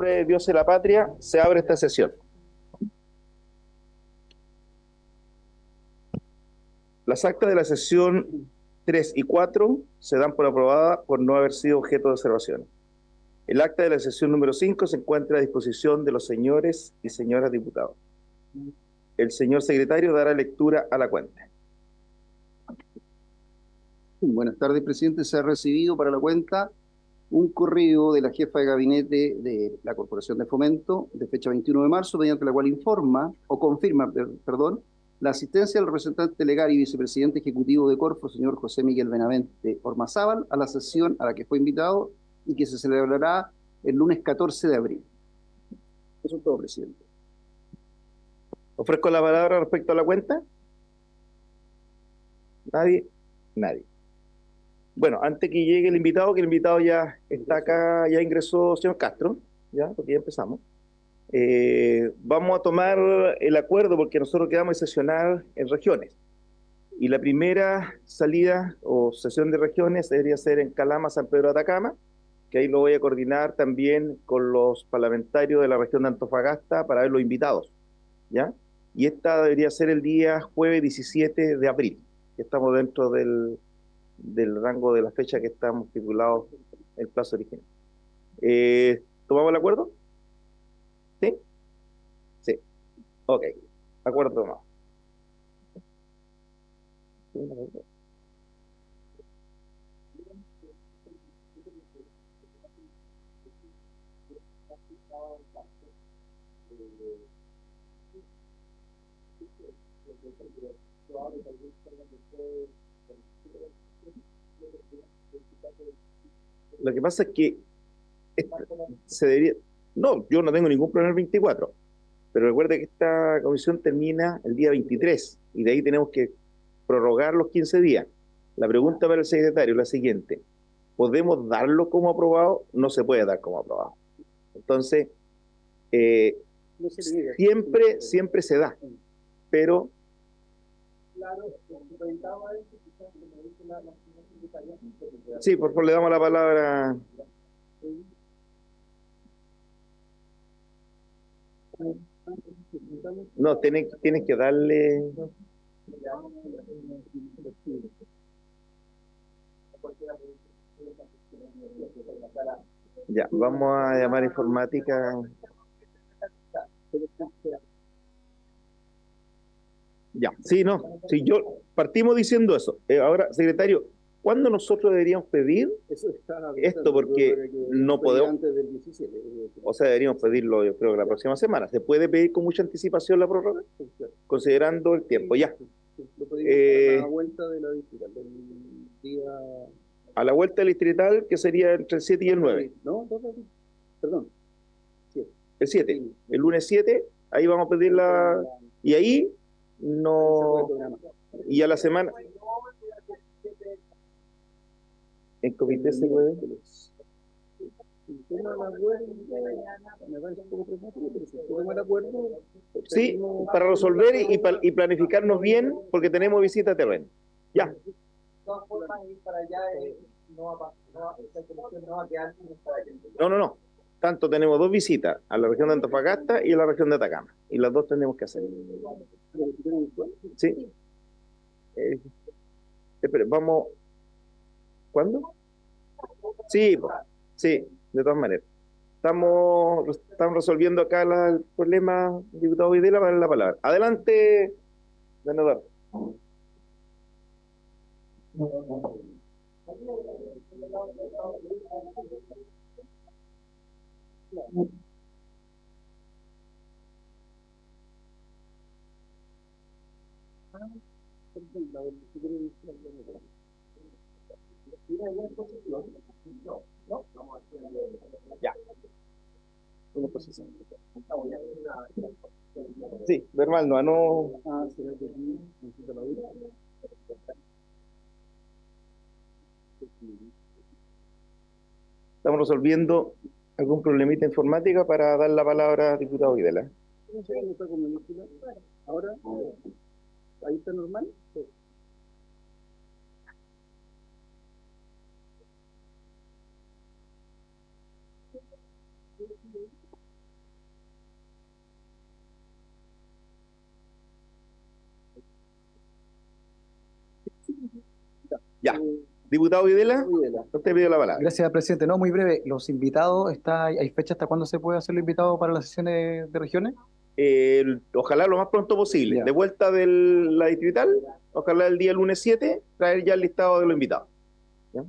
nombre de Dios y la patria, se abre esta sesión. Las actas de la sesión 3 y 4 se dan por aprobada por no haber sido objeto de observación. El acta de la sesión número 5 se encuentra a disposición de los señores y señoras diputados. El señor secretario dará lectura a la cuenta. Buenas tardes, presidente. Se ha recibido para la cuenta un correo de la jefa de gabinete de la Corporación de Fomento de fecha 21 de marzo, mediante la cual informa o confirma, perdón, la asistencia del representante legal y vicepresidente ejecutivo de Corfo, señor José Miguel Benavente Ormazábal, a la sesión a la que fue invitado y que se celebrará el lunes 14 de abril. Eso es todo, presidente. ¿Ofrezco la palabra respecto a la cuenta? ¿Nadie? Nadie. Bueno, antes que llegue el invitado, que el invitado ya está acá, ya ingresó señor Castro, ya, porque ya empezamos. Vamos a tomar el acuerdo porque nosotros quedamos de sesionar en regiones. Y la primera salida o sesión de regiones debería ser en Calama, San Pedro de Atacama, que ahí lo voy a coordinar también con los parlamentarios de la región de Antofagasta para ver los invitados, ¿ya? Y esta debería ser el día jueves 17 de abril, que estamos dentro del rango de la fecha que estamos titulados el plazo original. ¿Tomamos el acuerdo? ¿Sí? Sí. Ok. Acuerdo tomado. Lo que pasa es que se debería... No, yo no tengo ningún problema el 24, pero recuerde que esta comisión termina el día 23 y de ahí tenemos que prorrogar los 15 días. La pregunta para el secretario es la siguiente: ¿podemos darlo como aprobado? No se puede dar como aprobado. Entonces, siempre se da, pero... Sí, por favor, le damos la palabra. No, tienes que darle... Ya, vamos a llamar informática. Ya, sí, no, sí, yo partimos diciendo eso. Ahora, secretario, ¿cuándo nosotros deberíamos pedir esto? Porque no podemos, antes del 17. o sea, deberíamos pedirlo, yo creo que la próxima semana. ¿Se puede pedir con mucha anticipación la prórroga? Considerando el tiempo, ya. Lo pedimos a la vuelta de la distrital, del día... A la vuelta del distrital, que sería entre el 7 y el 9. No, perdón. El 7, el lunes 7, ahí vamos a pedir la... Y ahí no... Y a la semana... ¿En comité se puede? Sí, para resolver y planificarnos bien, porque tenemos visita a terreno. Ya. No. Tanto tenemos dos visitas, a la región de Antofagasta y a la región de Atacama. Y las dos tenemos que hacer. Sí. Espera, vamos... ¿Cuándo? Sí, sí, de todas maneras. Estamos resolviendo acá el problema, diputado Videla, para la palabra. Adelante, senador. Ya. Sí, verbal no. Estamos resolviendo algún problemita informática para dar la palabra al diputado Videla. Ahora, ahí está normal. Ya. Diputado Videla, usted pidió la palabra. Gracias, presidente. No, muy breve. Los invitados, ¿hay fecha hasta cuándo se puede hacer los invitados para las sesiones de regiones? Ojalá lo más pronto posible. Ya. De vuelta de la distrital, ojalá el día lunes 7, traer ya el listado de los invitados. ¿Ya?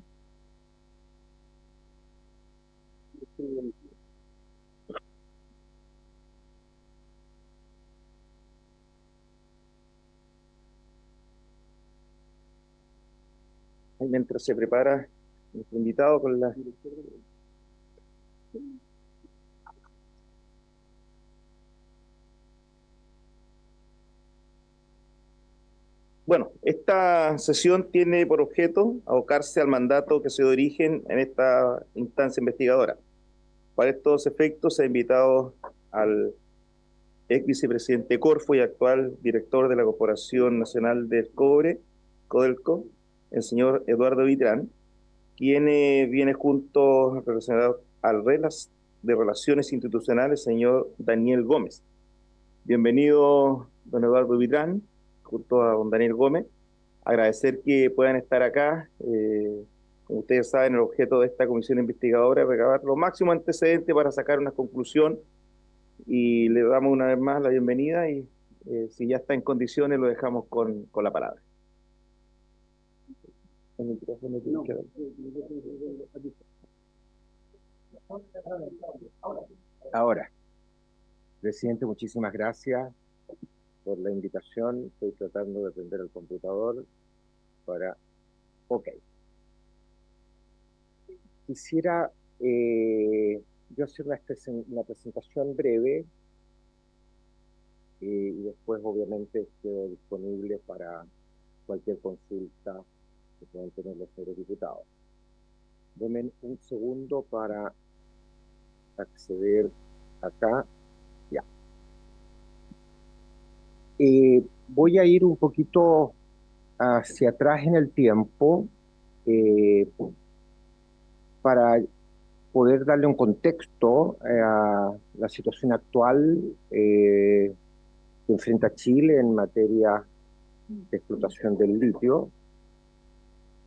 Ahí mientras se prepara nuestro invitado con la... Bueno, esta sesión tiene por objeto abocarse al mandato que se dio origen en esta instancia investigadora. Para estos efectos se ha invitado al ex vicepresidente Corfo y actual director de la Corporación Nacional del Cobre, Codelco, el señor Eduardo Vitrán, quien viene junto relacionado al de Relaciones Institucionales, señor Daniel Gómez. Bienvenido, don Eduardo Vitrán, junto a don Daniel Gómez. Agradecer que puedan estar acá. Como ustedes saben, el objeto de esta comisión investigadora es recabar lo máximo antecedente para sacar una conclusión, y le damos una vez más la bienvenida y si ya está en condiciones lo dejamos con la palabra. El micrófono tiene que dar. Ahora, presidente, muchísimas gracias por la invitación. Estoy tratando de prender el computador para... Ok. Quisiera yo hacer una presentación breve y después obviamente quedo disponible para cualquier consulta que puedan tener los eurodiputados. Denme un segundo para acceder acá. Ya. Voy a ir un poquito hacia atrás en el tiempo para poder darle un contexto a la situación actual que enfrenta Chile en materia de explotación del litio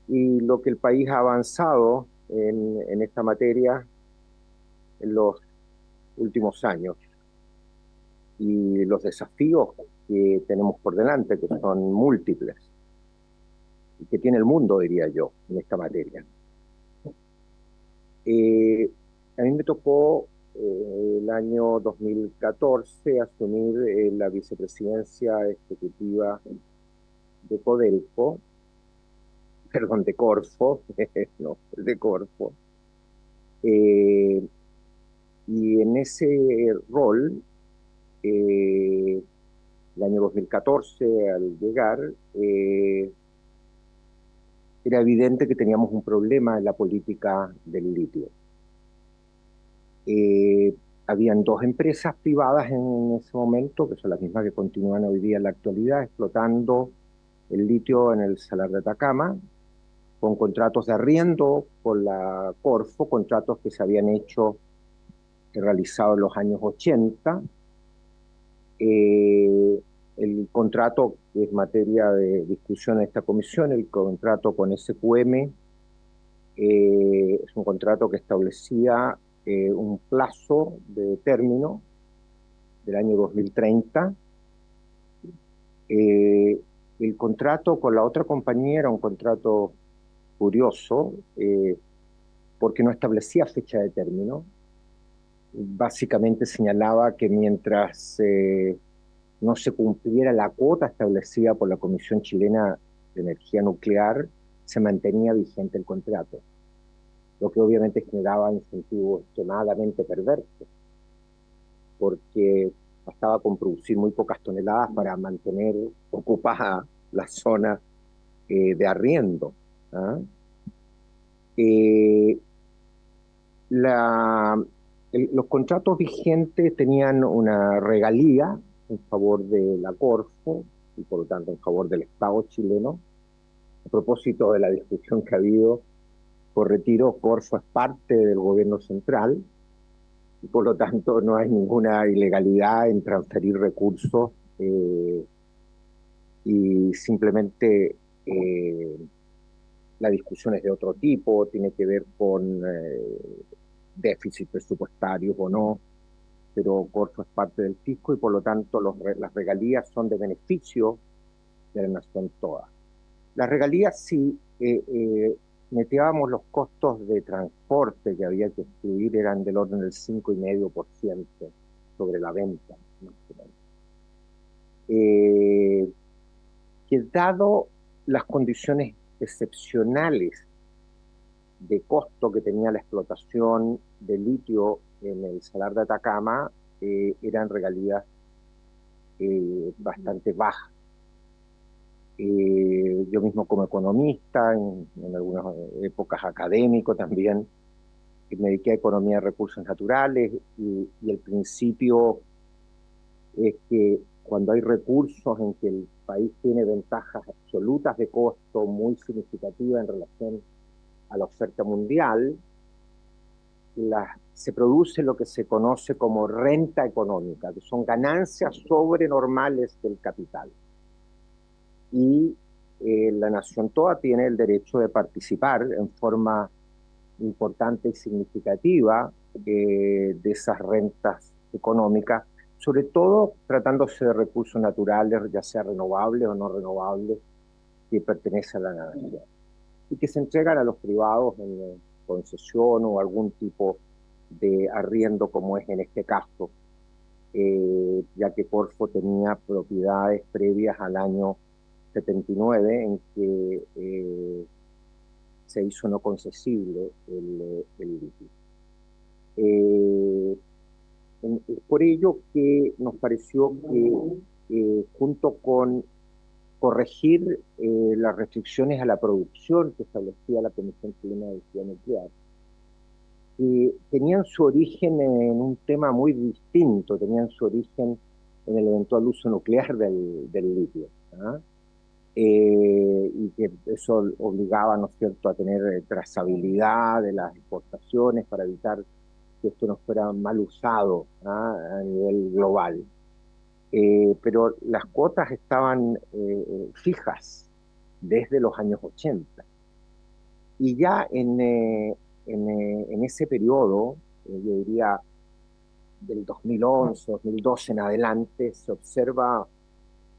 y lo que el país ha avanzado en esta materia en los últimos años y los desafíos que tenemos por delante, que son múltiples, y que tiene el mundo, diría yo, en esta materia. A mí me tocó el año 2014 asumir la vicepresidencia ejecutiva de Codelco, perdón, de Corfo, no, de Corfo. Y en ese rol, el año 2014, al llegar, era evidente que teníamos un problema en la política del litio. Habían dos empresas privadas en ese momento, que son las mismas que continúan hoy día en la actualidad, explotando el litio en el Salar de Atacama, con contratos de arriendo por la Corfo, contratos que se habían hecho, realizados en los años 80. El contrato, que es materia de discusión en esta comisión, el contrato con SQM, es un contrato que establecía un plazo de término del año 2030. El contrato con la otra compañía era un contrato curioso, porque no establecía fecha de término. Básicamente señalaba que mientras no se cumpliera la cuota establecida por la Comisión Chilena de Energía Nuclear, se mantenía vigente el contrato, lo que obviamente generaba incentivos extremadamente perversos, porque bastaba con producir muy pocas toneladas para mantener ocupada la zona de arriendo. ¿Ah? Los contratos vigentes tenían una regalía en favor de la Corfo y por lo tanto en favor del Estado chileno. A propósito de la discusión que ha habido por retiro, Corfo es parte del gobierno central y por lo tanto no hay ninguna ilegalidad en transferir recursos y simplemente la discusión es de otro tipo, tiene que ver con déficit presupuestarios o no, pero Corfo es parte del fisco y por lo tanto las regalías son de beneficio de la nación toda. Las regalías, si metíamos los costos de transporte que había que excluir, eran del orden del 5,5% sobre la venta. Que dado las condiciones excepcionales de costo que tenía la explotación de litio en el Salar de Atacama, eran regalías bastante bajas. Yo mismo como economista, en algunas épocas académico también, me dediqué a economía de recursos naturales y el principio es que cuando hay recursos en que el país tiene ventajas absolutas de costo muy significativas en relación a la oferta mundial, se produce lo que se conoce como renta económica, que son ganancias sobrenormales del capital. Y la nación toda tiene el derecho de participar en forma importante y significativa de esas rentas económicas, sobre todo tratándose de recursos naturales, ya sea renovables o no renovables, que pertenecen a la nación, y que se entregan a los privados en concesión o algún tipo de arriendo, como es en este caso, ya que Corfo tenía propiedades previas al año 79 en que se hizo no concesible el litio. Es por ello que nos pareció que junto con corregir las restricciones a la producción que establecía la Comisión Chilena de Energía Nuclear, tenían su origen en un tema muy distinto, tenían su origen en el eventual uso nuclear del litio. ¿Ah? Y que eso obligaba, ¿no es cierto?, a tener trazabilidad de las exportaciones para evitar que esto no fuera mal usado, ¿ah?, a nivel global. Pero las cuotas estaban fijas desde los años 80. Y ya en ese periodo, yo diría del 2011, 2012 en adelante, se observa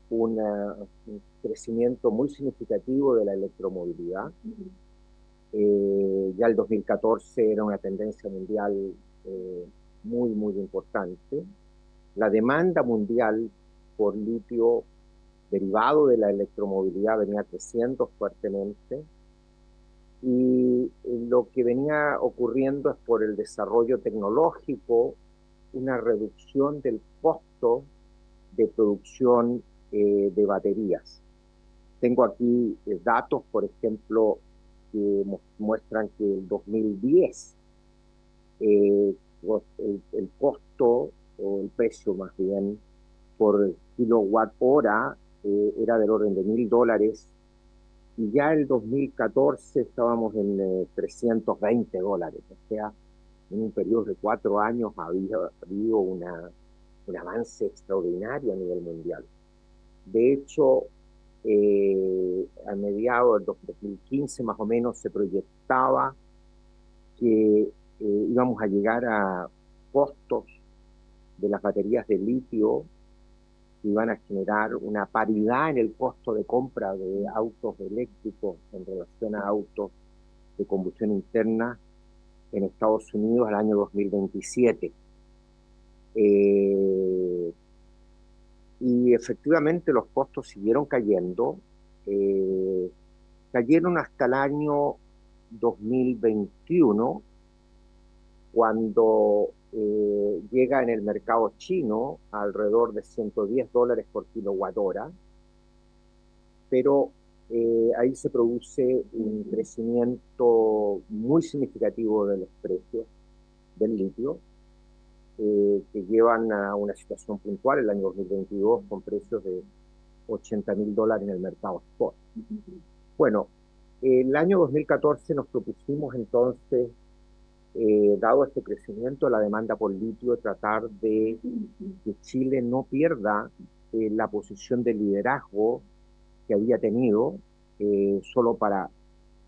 un crecimiento muy significativo de la electromovilidad. Ya el 2014 era una tendencia mundial muy, muy importante. La demanda mundial por litio derivado de la electromovilidad venía creciendo fuertemente y lo que venía ocurriendo es por el desarrollo tecnológico, una reducción del costo de producción de baterías. Tengo aquí datos, por ejemplo, que muestran que en 2010 el costo, o el precio más bien, por kilowatt hora era del orden de $1.000, y ya el 2014 estábamos en $320, o sea, en un periodo de 4 años había habido un avance extraordinario a nivel mundial. De hecho, a mediados del 2015 más o menos se proyectaba que íbamos a llegar a costos de las baterías de litio que iban a generar una paridad en el costo de compra de autos eléctricos en relación a autos de combustión interna en Estados Unidos al año 2027. Y efectivamente los costos siguieron cayendo, cayeron hasta el año 2021, cuando llega en el mercado chino a alrededor de $110 por kilowatt hora, pero ahí se produce un crecimiento muy significativo de los precios del litio, que llevan a una situación puntual el año 2022 con precios de $80.000 en el mercado spot. Bueno, el año 2014 nos propusimos entonces, dado este crecimiento de la demanda por litio, tratar de que Chile no pierda la posición de liderazgo que había tenido, solo para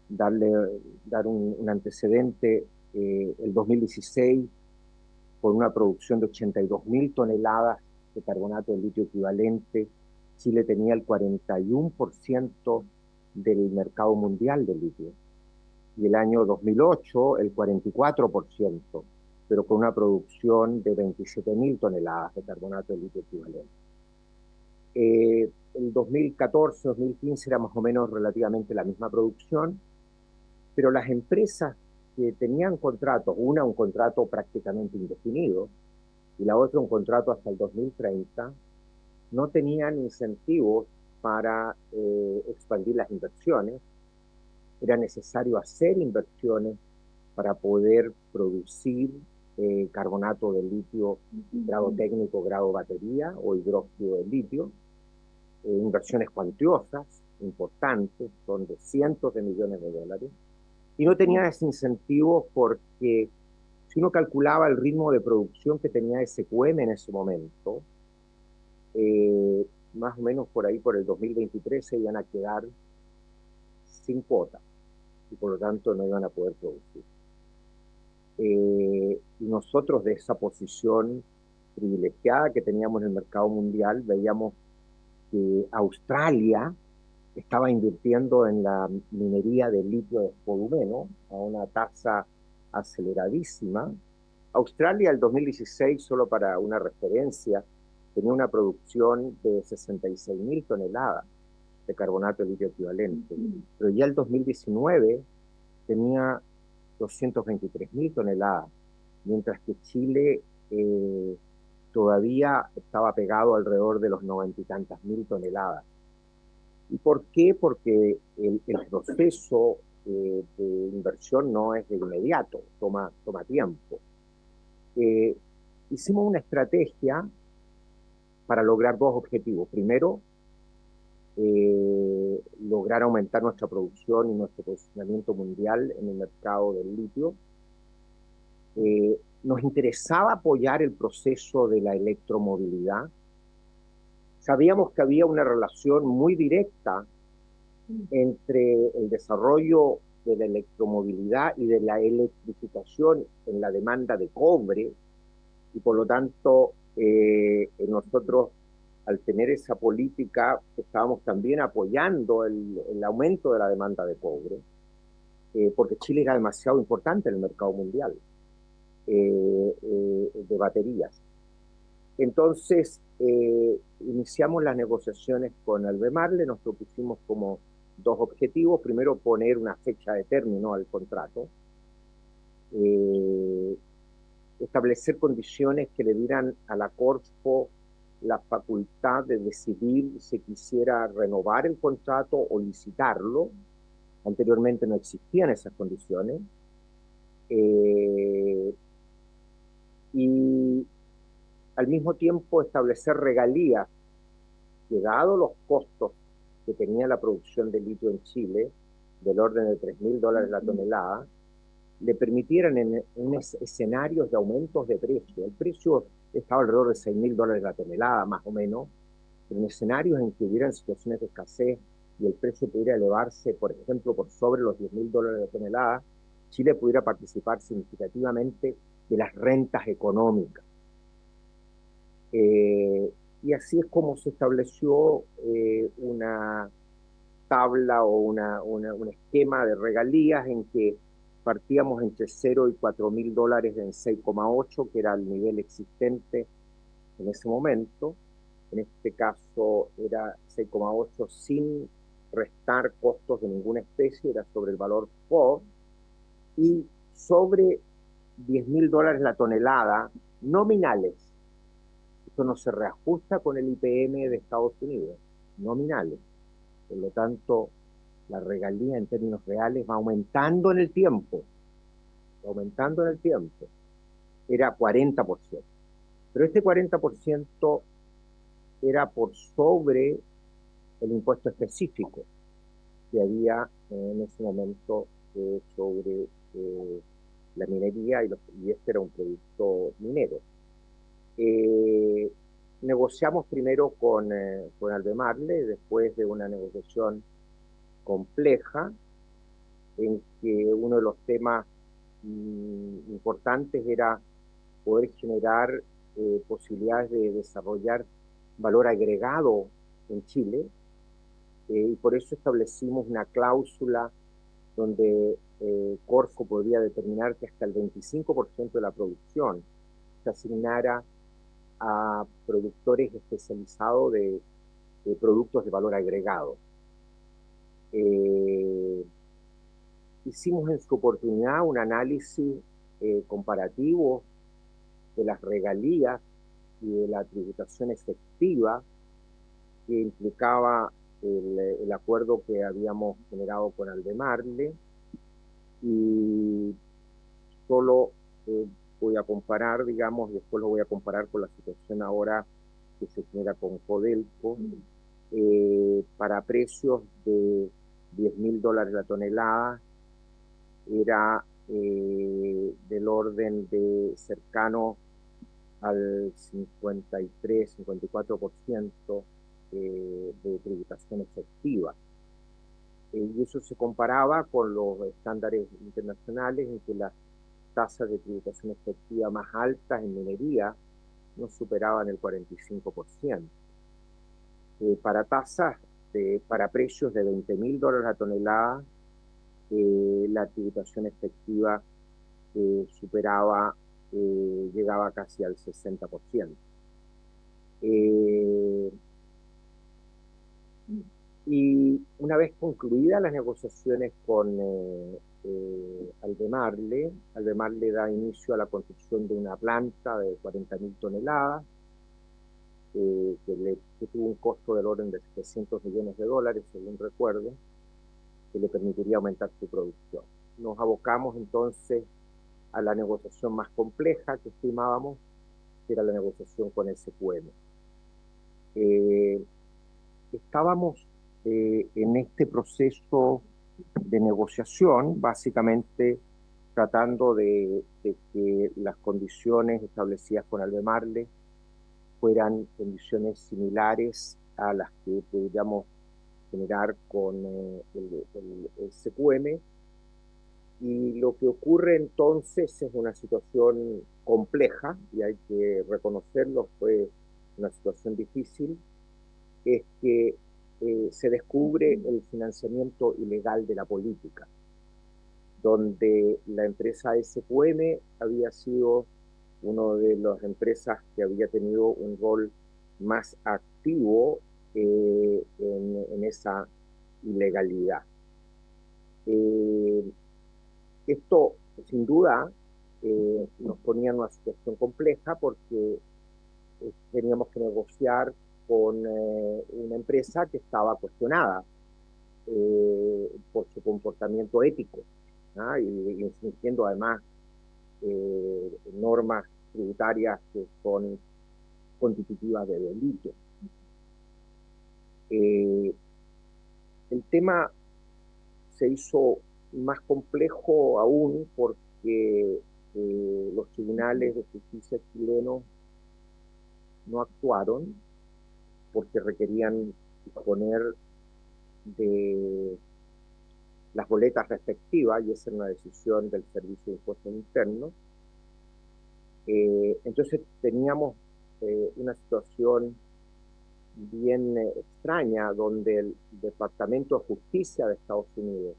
dar un antecedente, el 2016, con una producción de 82.000 toneladas de carbonato de litio equivalente, Chile tenía el 41% del mercado mundial de litio. Y el año 2008, el 44%, pero con una producción de 27.000 toneladas de carbonato de litio equivalente. El 2014-2015 era más o menos relativamente la misma producción, pero las empresas que tenían contratos, una un contrato prácticamente indefinido y la otra un contrato hasta el 2030, no tenían incentivos para expandir las inversiones. Era necesario hacer inversiones para poder producir carbonato de litio grado técnico, grado batería o hidróxido de litio, inversiones cuantiosas, importantes, son de cientos de millones de dólares, y no tenía ese incentivo porque si uno calculaba el ritmo de producción que tenía SQM en ese momento, más o menos por ahí, por el 2023, se iban a quedar sin cuota y por lo tanto no iban a poder producir. Y nosotros de esa posición privilegiada que teníamos en el mercado mundial, veíamos que Australia estaba invirtiendo en la minería de litio de spodumeno a una tasa aceleradísima. Australia, el 2016, solo para una referencia, tenía una producción de 66.000 toneladas de carbonato de litio equivalente, pero ya el 2019 tenía 223.000 toneladas, mientras que Chile todavía estaba pegado alrededor de los 90 y tantas mil toneladas. ¿Y por qué? Porque el proceso de inversión no es de inmediato, toma tiempo. Hicimos una estrategia para lograr dos objetivos. Primero, lograr aumentar nuestra producción y nuestro posicionamiento mundial en el mercado del litio. Nos interesaba apoyar el proceso de la electromovilidad. Sabíamos que había una relación muy directa entre el desarrollo de la electromovilidad y de la electrificación en la demanda de cobre, y por lo tanto nosotros, al tener esa política, estábamos también apoyando el aumento de la demanda de cobre, porque Chile era demasiado importante en el mercado mundial de baterías. Entonces, iniciamos las negociaciones con Albemarle, nos propusimos como dos objetivos. Primero, poner una fecha de término al contrato, establecer condiciones que le dieran a la Corfo la facultad de decidir si quisiera renovar el contrato o licitarlo. Anteriormente no existían esas condiciones. Y al mismo tiempo establecer regalías que, dado los costos que tenía la producción de litio en Chile, del orden de $3.000 la tonelada, le permitieran en escenarios de aumentos de precio. El precio estaba alrededor de $6.000 la tonelada, más o menos, pero en escenarios en que hubieran situaciones de escasez y el precio pudiera elevarse, por ejemplo, por sobre los $10.000 la tonelada, Chile pudiera participar significativamente de las rentas económicas. Y así es como se estableció una tabla o un esquema de regalías en que partíamos entre 0 y $4.000 en 6,8, que era el nivel existente en ese momento. En este caso era 6,8 sin restar costos de ninguna especie, era sobre el valor FOB, y sobre $10.000 la tonelada nominales. Esto no se reajusta con el IPM de Estados Unidos, nominales. Por lo tanto, la regalía en términos reales va aumentando en el tiempo, era 40%. Pero este 40% era por sobre el impuesto específico que había en ese momento sobre la minería, y este era un producto minero. Negociamos primero con Albemarle, después de una negociación compleja, en que uno de los temas importantes era poder generar posibilidades de desarrollar valor agregado en Chile, y por eso establecimos una cláusula donde Corfo podría determinar que hasta el 25% de la producción se asignara a productores especializados de productos de valor agregado. Hicimos en su oportunidad un análisis comparativo de las regalías y de la tributación efectiva que implicaba el acuerdo que habíamos generado con Albemarle, y solo voy a comparar, digamos, y después lo voy a comparar con la situación ahora que se genera con Codelco, para precios de $10.000 la tonelada, era del orden de cercano al 53-54% de tributación efectiva. Y eso se comparaba con los estándares internacionales en que las tasas de tributación efectiva más altas en minería no superaban el 45%. Para precios de $20.000 la tonelada, la tributación efectiva llegaba casi al 60%. Y una vez concluidas las negociaciones con Albemarle da inicio a la construcción de una planta de 40.000 toneladas, que tuvo un costo del orden de $700 millones, según recuerdo, que le permitiría aumentar su producción. Nos abocamos entonces a la negociación más compleja que estimábamos, que era la negociación con SQM. Estábamos en este proceso de negociación, básicamente tratando de que las condiciones establecidas con Albemarle fueran condiciones similares a las que pudiéramos generar con el SQM. Y lo que ocurre entonces es una situación compleja, y hay que reconocerlo, fue una situación difícil, es que se descubre el financiamiento ilegal de la política, donde la empresa SQM había sido una de las empresas que había tenido un rol más activo en esa ilegalidad. Esto, sin duda, nos ponía en una situación compleja porque teníamos que negociar con una empresa que estaba cuestionada por su comportamiento ético, ¿ah? Y infringiendo además normas tributarias que son constitutivas de delito. El tema se hizo más complejo aún porque los tribunales de justicia chilenos no actuaron, porque requerían disponer de las boletas respectivas, y esa era una decisión del Servicio de Impuestos Internos. Entonces teníamos una situación bien extraña, donde el Departamento de Justicia de Estados Unidos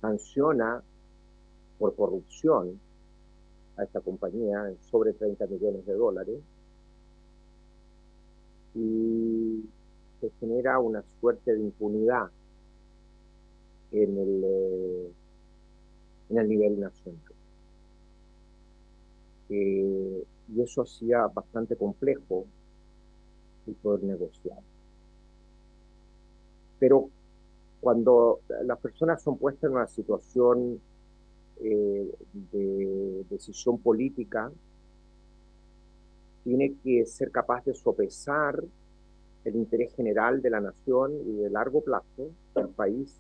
sanciona por corrupción a esta compañía en sobre $30 millones, y se genera una suerte de impunidad en el nivel nacional. Y eso hacía bastante complejo el poder negociar. Pero cuando las personas son puestas en una situación de decisión política, tiene que ser capaz de sopesar el interés general de la nación y de largo plazo del país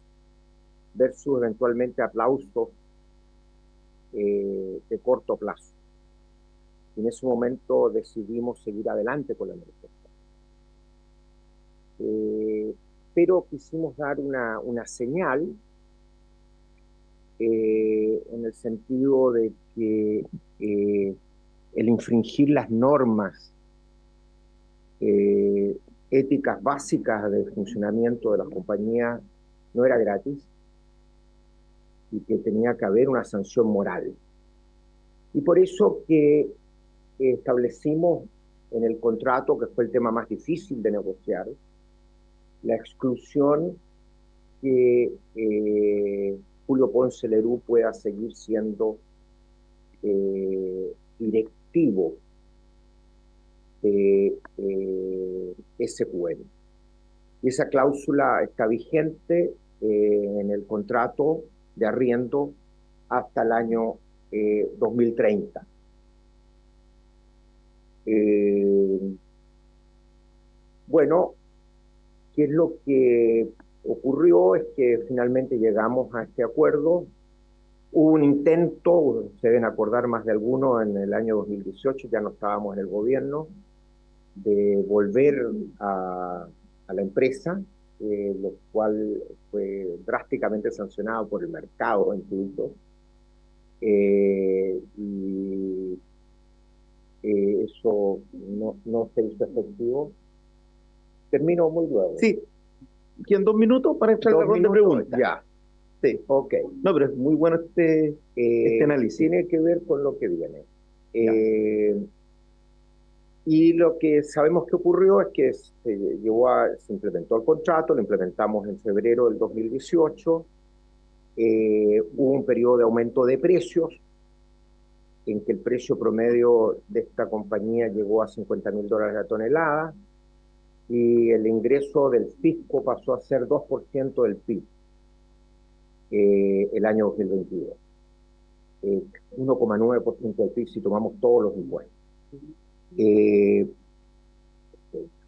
versus eventualmente aplausos de corto plazo. Y en ese momento decidimos seguir adelante con la negociación. Pero quisimos dar una señal en el sentido de que el infringir las normas éticas básicas de funcionamiento de las compañías no era gratis y que tenía que haber una sanción moral. Y por eso que establecimos en el contrato, que fue el tema más difícil de negociar, la exclusión que Julio Ponce Lerú pueda seguir siendo directivo de SQM. Y esa cláusula está vigente en el contrato de arriendo hasta el año 2030. Bueno, ¿qué es lo que ocurrió? Es que finalmente llegamos a este acuerdo. Hubo un intento, se deben acordar más de algunos, en el año 2018, ya no estábamos en el gobierno, de volver a la empresa, lo cual fue drásticamente sancionado por el mercado incluso. Y eso no se hizo efectivo. Termino muy luego. Sí, ¿quieren 2 minutos para entrar a la ronda de preguntas? Ya. Sí. Ok. No, pero es muy bueno este análisis. Tiene que ver con lo que viene. Y lo que sabemos que ocurrió es que se implementó el contrato, lo implementamos en febrero del 2018, hubo un periodo de aumento de precios, en que el precio promedio de esta compañía llegó a $50.000 la tonelada, y el ingreso del fisco pasó a ser 2% del PIB el año 2022. 1,9% del PIB si tomamos todos los impuestos.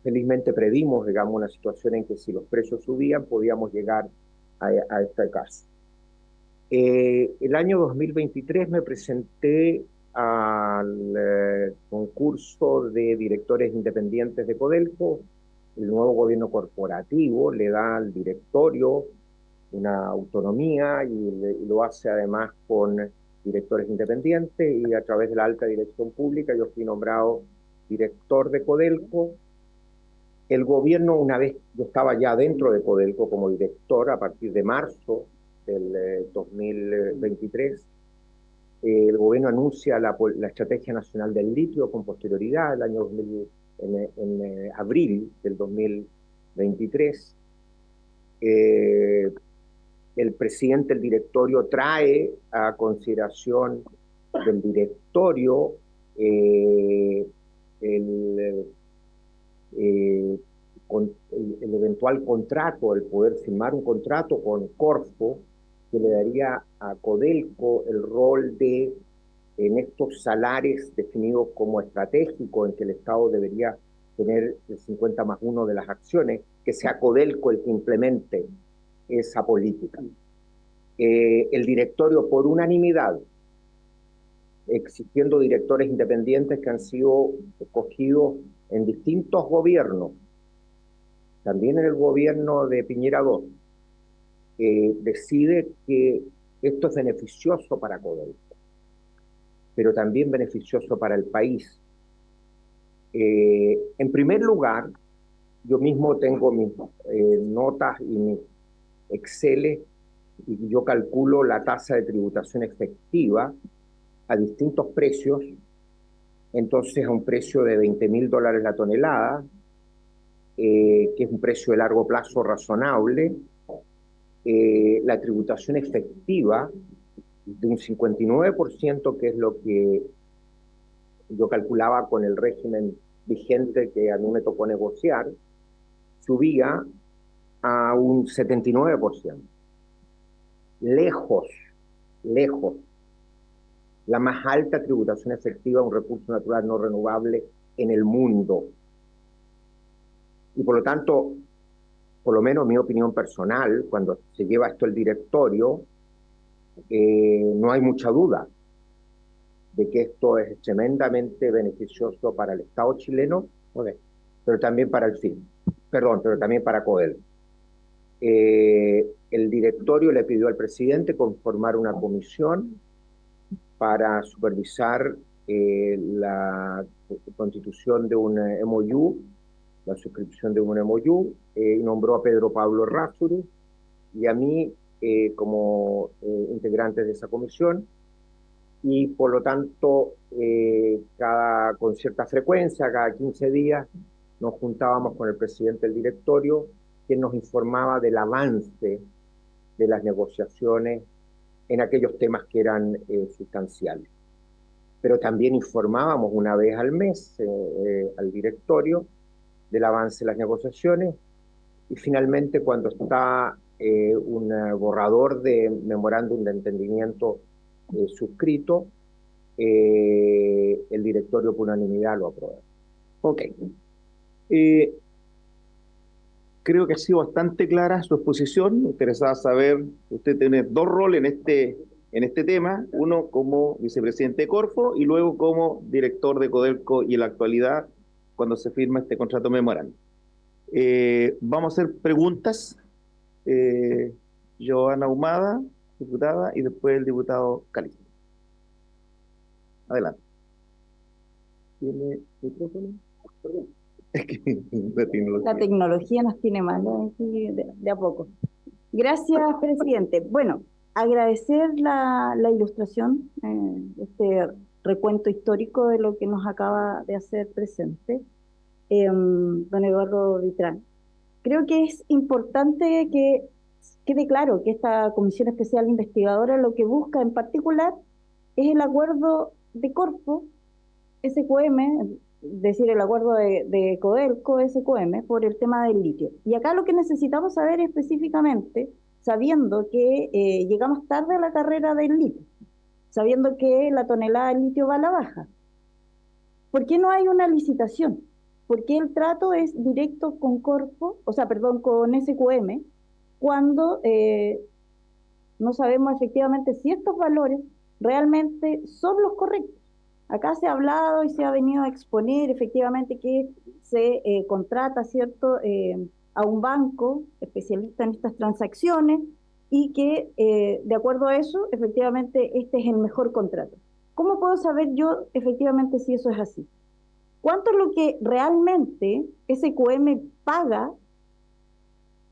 Felizmente previmos, digamos, una situación en que si los precios subían podíamos llegar a este caso. El año 2023 me presenté al concurso de directores independientes de Codelco. El nuevo gobierno corporativo le da al directorio una autonomía y lo hace además con directores independientes, y a través de la alta dirección pública yo fui nombrado director de Codelco. El gobierno, una vez yo estaba ya dentro de Codelco como director, a partir de marzo del 2023, el gobierno anuncia la Estrategia Nacional del Litio con posterioridad, el año 2000, en abril del 2023. El presidente del directorio trae a consideración del directorio el eventual contrato, el poder firmar un contrato con Corfo, que le daría a Codelco el rol de, en estos salares definidos como estratégicos, en que el Estado debería tener el 50+1 de las acciones, que sea Codelco el que implemente esa política. El directorio, por unanimidad, existiendo directores independientes que han sido escogidos en distintos gobiernos, también en el gobierno de Piñera II, decide que esto es beneficioso para Codelco, pero también beneficioso para el país. En primer lugar, yo mismo tengo mis notas y mis Excel, y yo calculo la tasa de tributación efectiva a distintos precios. Entonces, a un precio de $20.000 la tonelada, que es un precio de largo plazo razonable, la tributación efectiva de un 59%, que es lo que yo calculaba con el régimen vigente que a mí me tocó negociar, subía a un 79%. Lejos, la más alta tributación efectiva a un recurso natural no renovable en el mundo. Y por lo tanto, por lo menos mi opinión personal, cuando se lleva esto el directorio, no hay mucha duda de que esto es tremendamente beneficioso para el Estado chileno, pero también para el FIN, pero también para Codelco. el directorio le pidió al presidente conformar una comisión para supervisar la constitución de un MOU, la suscripción de un MOU, y nombró a Pedro Pablo Rázuri y a mí como integrantes de esa comisión, y por lo tanto con cierta frecuencia, cada 15 días, nos juntábamos con el presidente del directorio, quien nos informaba del avance de las negociaciones en aquellos temas que eran sustanciales. Pero también informábamos una vez al mes al directorio del avance de las negociaciones, y finalmente cuando está un borrador de memorándum de entendimiento suscrito, el directorio por unanimidad lo aprueba. Ok. Creo que ha sido bastante clara su exposición. Me interesaba saber, usted tiene dos roles en este tema, uno como vicepresidente de Corfo y luego como director de Codelco y en la actualidad cuando se firma este contrato memorando. Vamos a hacer preguntas. Joana Humada, diputada, y después el diputado Calisto. Adelante. ¿Tiene micrófono? Perdón. Es que La tecnología nos tiene mal de a poco. Gracias, presidente. Bueno, agradecer la ilustración, este recuento histórico de lo que nos acaba de hacer presente don Eduardo Vitrán. Creo que es importante que quede claro que esta Comisión Especial Investigadora lo que busca en particular es el acuerdo de Corfo, SQM, es decir, el acuerdo de Codelco, SQM, por el tema del litio. Y acá lo que necesitamos saber específicamente, sabiendo que llegamos tarde a la carrera del litio, sabiendo que la tonelada de litio va a la baja, ¿por qué no hay una licitación? ¿Por qué el trato es directo con Corfo, o sea, perdón, con SQM, cuando no sabemos efectivamente si estos valores realmente son los correctos? Acá se ha hablado y se ha venido a exponer efectivamente que se contrata, ¿cierto?, a un banco especialista en estas transacciones y que de acuerdo a eso, efectivamente, este es el mejor contrato. ¿Cómo puedo saber yo efectivamente si eso es así? ¿Cuánto es lo que realmente SQM paga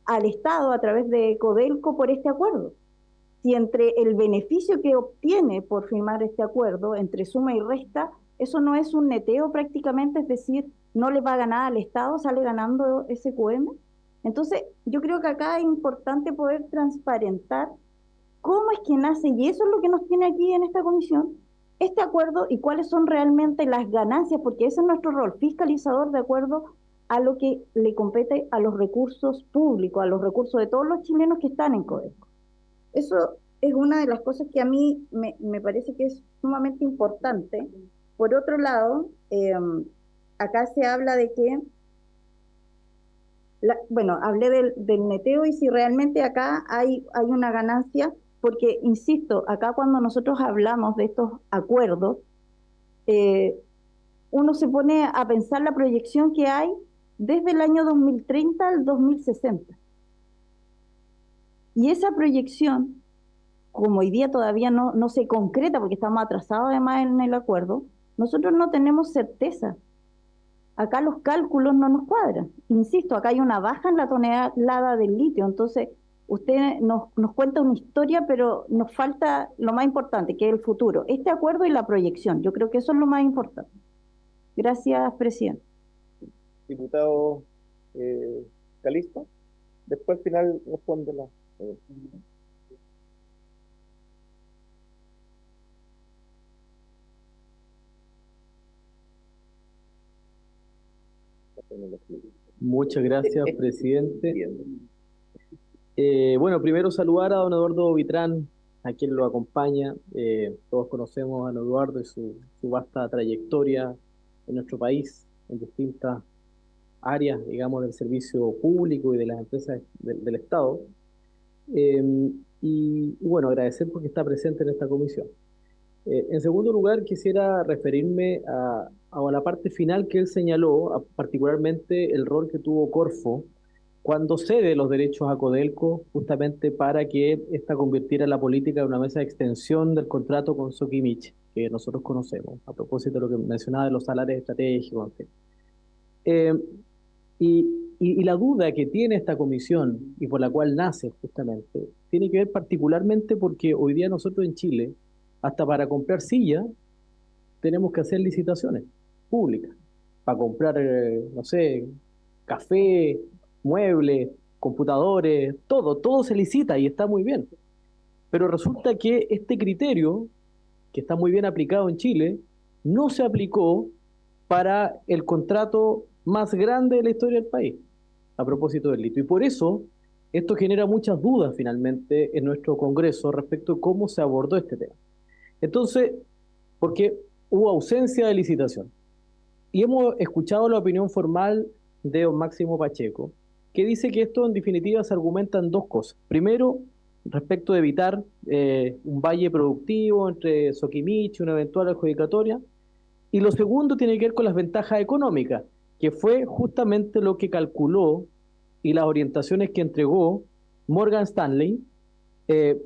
al Estado a través de Codelco por este acuerdo? Si entre el beneficio que obtiene por firmar este acuerdo, entre suma y resta, eso no es un neteo prácticamente, es decir, no le paga nada al Estado, sale ganando SQM. Entonces, yo creo que acá es importante poder transparentar cómo es que nace, y eso es lo que nos tiene aquí en esta comisión, este acuerdo y cuáles son realmente las ganancias, porque ese es nuestro rol, fiscalizador de acuerdo a lo que le compete a los recursos públicos, a los recursos de todos los chilenos que están en Codelco. Eso es una de las cosas que a mí me parece que es sumamente importante. Por otro lado, acá se habla de que, bueno, hablé del neteo y si realmente acá hay una ganancia, porque, insisto, acá cuando nosotros hablamos de estos acuerdos, uno se pone a pensar la proyección que hay desde el año 2030 al 2060. Y esa proyección, como hoy día todavía no se concreta porque estamos atrasados además en el acuerdo, nosotros no tenemos certeza. Acá los cálculos no nos cuadran. Insisto, acá hay una baja en la tonelada del litio, entonces usted nos cuenta una historia, pero nos falta lo más importante, que es el futuro. Este acuerdo y la proyección, yo creo que eso es lo más importante. Gracias, presidente. Diputado Calisto, después al final responde la... Muchas gracias, presidente. Bueno, primero saludar a don Eduardo Vitrán, a quien lo acompaña. Todos conocemos a don Eduardo y su vasta trayectoria en nuestro país, en distintas áreas, digamos, del servicio público y de las empresas del Estado. Y bueno, agradecer porque está presente en esta comisión. En segundo lugar, quisiera referirme a la parte final que él señaló, particularmente el rol que tuvo Corfo cuando cede los derechos a Codelco justamente para que ésta convirtiera la política en una mesa de extensión del contrato con Sokimich, que nosotros conocemos, a propósito de lo que mencionaba de los salarios estratégicos, en fin. Eh, y la duda que tiene esta comisión y por la cual nace justamente, tiene que ver particularmente porque hoy día nosotros en Chile, hasta para comprar sillas, tenemos que hacer licitaciones públicas, para comprar, no sé, café, muebles, computadores, todo se licita y está muy bien. Pero resulta que este criterio, que está muy bien aplicado en Chile, no se aplicó para el contrato más grande de la historia del país, a propósito del litio. Y por eso esto genera muchas dudas finalmente en nuestro Congreso respecto de cómo se abordó este tema. Entonces, porque hubo ausencia de licitación. Y hemos escuchado la opinión formal de don Máximo Pacheco, que dice que esto en definitiva se argumenta en dos cosas. Primero, respecto de evitar un valle productivo entre Sokimich y una eventual adjudicatoria. Y lo segundo tiene que ver con las ventajas económicas, que fue justamente lo que calculó y las orientaciones que entregó Morgan Stanley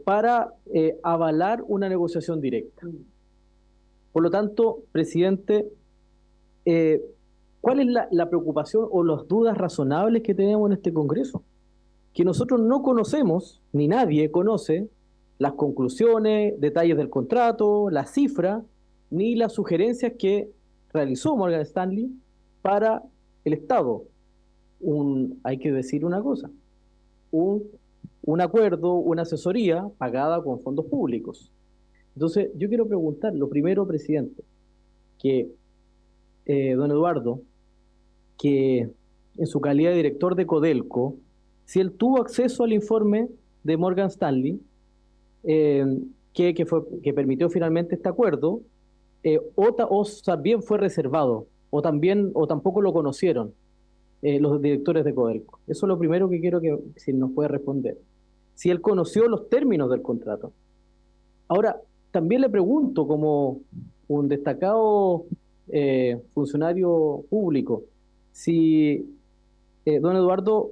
para avalar una negociación directa. Por lo tanto, presidente, ¿cuál es la preocupación o las dudas razonables que tenemos en este Congreso? Que nosotros no conocemos, ni nadie conoce, las conclusiones, detalles del contrato, las cifras, ni las sugerencias que realizó Morgan Stanley para el Estado. Hay que decir una cosa, un acuerdo, una asesoría pagada con fondos públicos. Entonces, yo quiero preguntar, lo primero, presidente, que don Eduardo, que en su calidad de director de Codelco, si él tuvo acceso al informe de Morgan Stanley, que permitió finalmente este acuerdo, o también fue reservado, o tampoco lo conocieron los directores de Codelco. Eso es lo primero que quiero que si nos puede responder. Si él conoció los términos del contrato. Ahora, también le pregunto, como un destacado funcionario público, si, don Eduardo,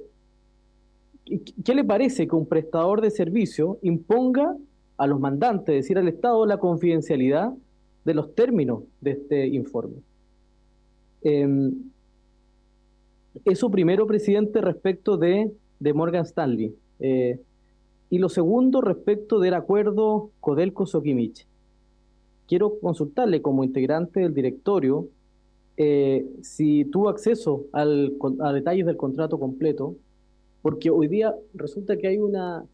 ¿qué le parece que un prestador de servicio imponga a los mandantes, es decir, al Estado, la confidencialidad de los términos de este informe? Eso primero, presidente, respecto de Morgan Stanley. Y lo segundo, respecto del acuerdo Codelco-Sokimich. Quiero consultarle como integrante del directorio si tuvo acceso a detalles del contrato completo, porque hoy día resulta que hay una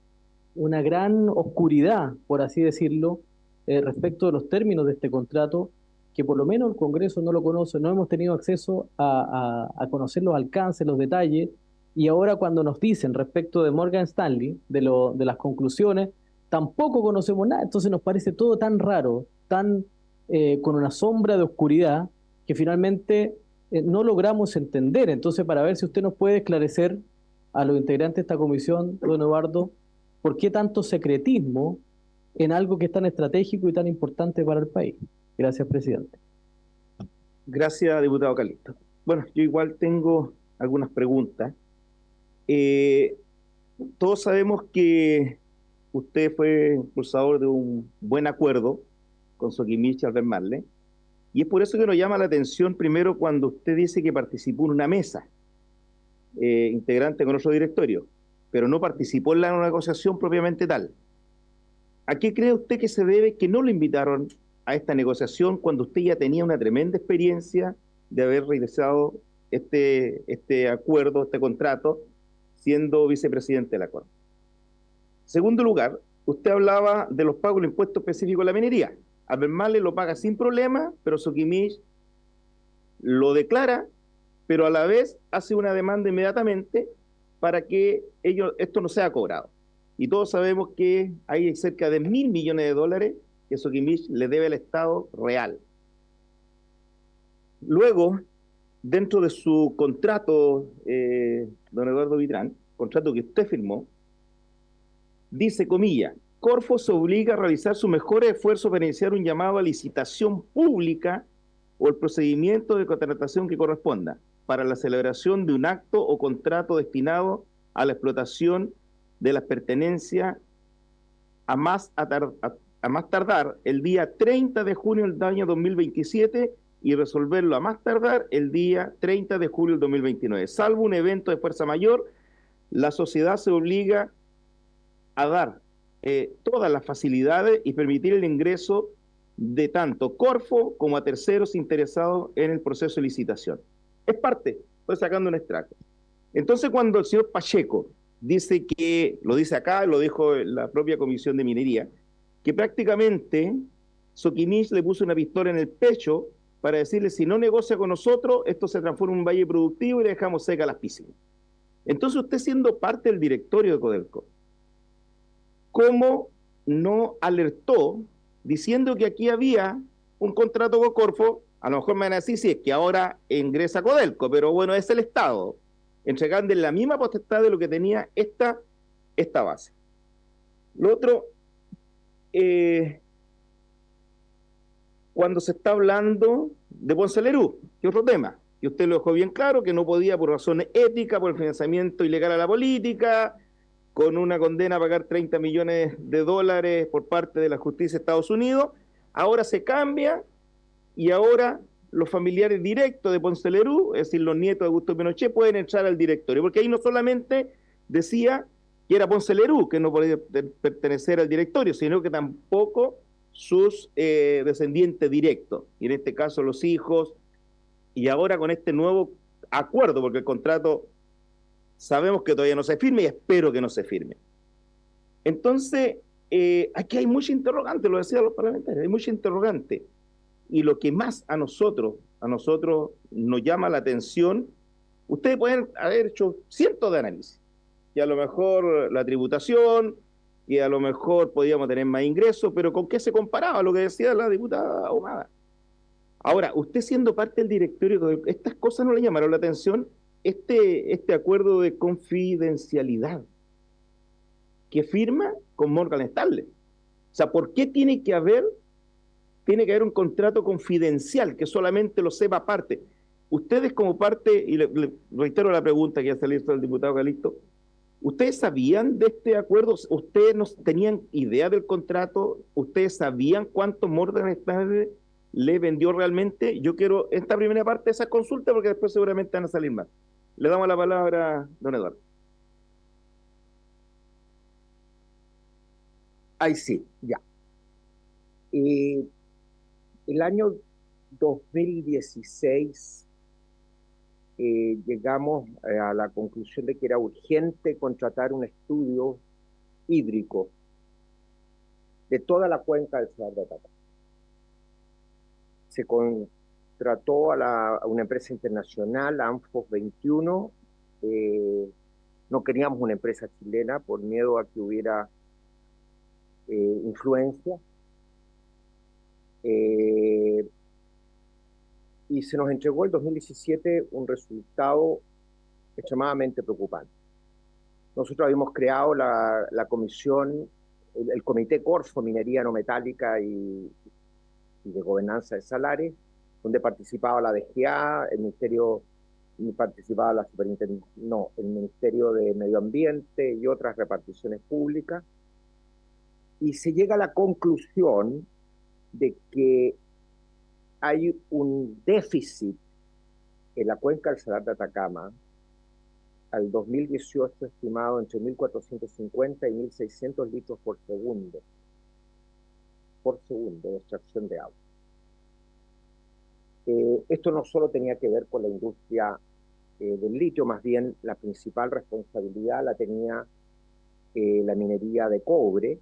gran oscuridad, por así decirlo, respecto de los términos de este contrato, que por lo menos el Congreso no lo conoce, no hemos tenido acceso a conocer los alcances, los detalles, y ahora cuando nos dicen respecto de Morgan Stanley, de las conclusiones, tampoco conocemos nada, entonces nos parece todo tan raro, tan con una sombra de oscuridad, que finalmente no logramos entender. Entonces, para ver si usted nos puede esclarecer a los integrantes de esta comisión, don Eduardo, ¿por qué tanto secretismo en algo que es tan estratégico y tan importante para el país? Gracias, presidente. Gracias, diputado Calixto. Bueno, yo igual tengo algunas preguntas. Todos sabemos que usted fue impulsador de un buen acuerdo con Sokimich y Albert Marley, y es por eso que nos llama la atención primero cuando usted dice que participó en una mesa, integrante con otro directorio, pero no participó en la negociación propiamente tal. ¿A qué cree usted que se debe que no lo invitaron a esta negociación cuando usted ya tenía una tremenda experiencia de haber realizado este acuerdo, este contrato, siendo vicepresidente del acuerdo? Segundo lugar, usted hablaba de los pagos del impuesto específico de la minería. Albert Marley lo paga sin problema, pero Sokimich lo declara, pero a la vez hace una demanda inmediatamente para que esto no sea cobrado. Y todos sabemos que hay cerca de $1.000 millones que Sokimich le debe al Estado real. Luego, dentro de su contrato, don Eduardo Vitrán, contrato que usted firmó, dice, comilla, Corfo se obliga a realizar sus mejores esfuerzos para iniciar un llamado a licitación pública o el procedimiento de contratación que corresponda para la celebración de un acto o contrato destinado a la explotación de las pertenencias a más tardar el día 30 de junio del año 2027 y resolverlo a más tardar el día 30 de julio del 2029. Salvo un evento de fuerza mayor, la sociedad se obliga a dar todas las facilidades y permitir el ingreso de tanto Corfo como a terceros interesados en el proceso de licitación. Es parte, estoy sacando un extracto. Entonces, cuando el señor Pacheco dice que, lo dice acá, lo dijo la propia Comisión de Minería, que prácticamente Soquimich le puso una pistola en el pecho para decirle, si no negocia con nosotros, esto se transforma en un valle productivo y le dejamos seca las piscinas. Entonces, usted siendo parte del directorio de Codelco, ¿cómo no alertó diciendo que aquí había un contrato con Corfo? A lo mejor me van a decir, sí, es que ahora ingresa Codelco, pero bueno, es el Estado, entregando la misma potestad de lo que tenía esta base. Lo otro, cuando se está hablando de Ponce Lerú, que otro tema, que usted lo dejó bien claro, que no podía por razones éticas, por el financiamiento ilegal a la política, con una condena a pagar 30 millones de dólares por parte de la justicia de Estados Unidos. Ahora se cambia y ahora los familiares directos de Ponce Lerú, es decir, los nietos de Augusto Pinochet, pueden entrar al directorio, porque ahí no solamente decía que era Ponce Lerú, que no podía pertenecer al directorio, sino que tampoco sus descendientes directos, y en este caso los hijos, y ahora con este nuevo acuerdo, porque el contrato sabemos que todavía no se firme y espero que no se firme. Entonces, aquí hay mucha interrogante, lo decían los parlamentarios, hay mucha interrogante. Y lo que más a nosotros nos llama la atención, ustedes pueden haber hecho cientos de análisis, y a lo mejor la tributación, y a lo mejor podíamos tener más ingresos, pero ¿con qué se comparaba lo que decía la diputada Ahumada? Ahora, usted siendo parte del directorio, estas cosas no le llamaron la atención, este acuerdo de confidencialidad que firma con Morgan Stanley. O sea, ¿por qué tiene que haber un contrato confidencial que solamente lo sepa parte? Ustedes como parte, y le reitero la pregunta que ya salió el diputado Calixto, ¿ustedes sabían de este acuerdo? ¿Ustedes no tenían idea del contrato? ¿Ustedes sabían cuánto Morgan Stanley le vendió realmente? Yo quiero esta primera parte de esa consulta porque después seguramente van a salir más. Le damos la palabra, don Eduardo. Ahí sí, ya. El año 2016 llegamos a la conclusión de que era urgente contratar un estudio hídrico de toda la cuenca del Salar de Atacama. Se contrató a una empresa internacional, Anfos 21. No queríamos una empresa chilena por miedo a que hubiera influencia. Y se nos entregó el 2017 un resultado extremadamente preocupante. Nosotros habíamos creado la comisión, el Comité Corfo, Minería No Metálica y de Gobernanza de Salares, donde participaba la DGA, el Ministerio, participaba la Superintendencia, no, el Ministerio de Medio Ambiente y otras reparticiones públicas, y se llega a la conclusión de que hay un déficit en la cuenca del Salar de Atacama al 2018 estimado entre 1.450 y 1.600 litros por segundo de extracción de agua. Esto no solo tenía que ver con la industria del litio, más bien la principal responsabilidad la tenía la minería de cobre,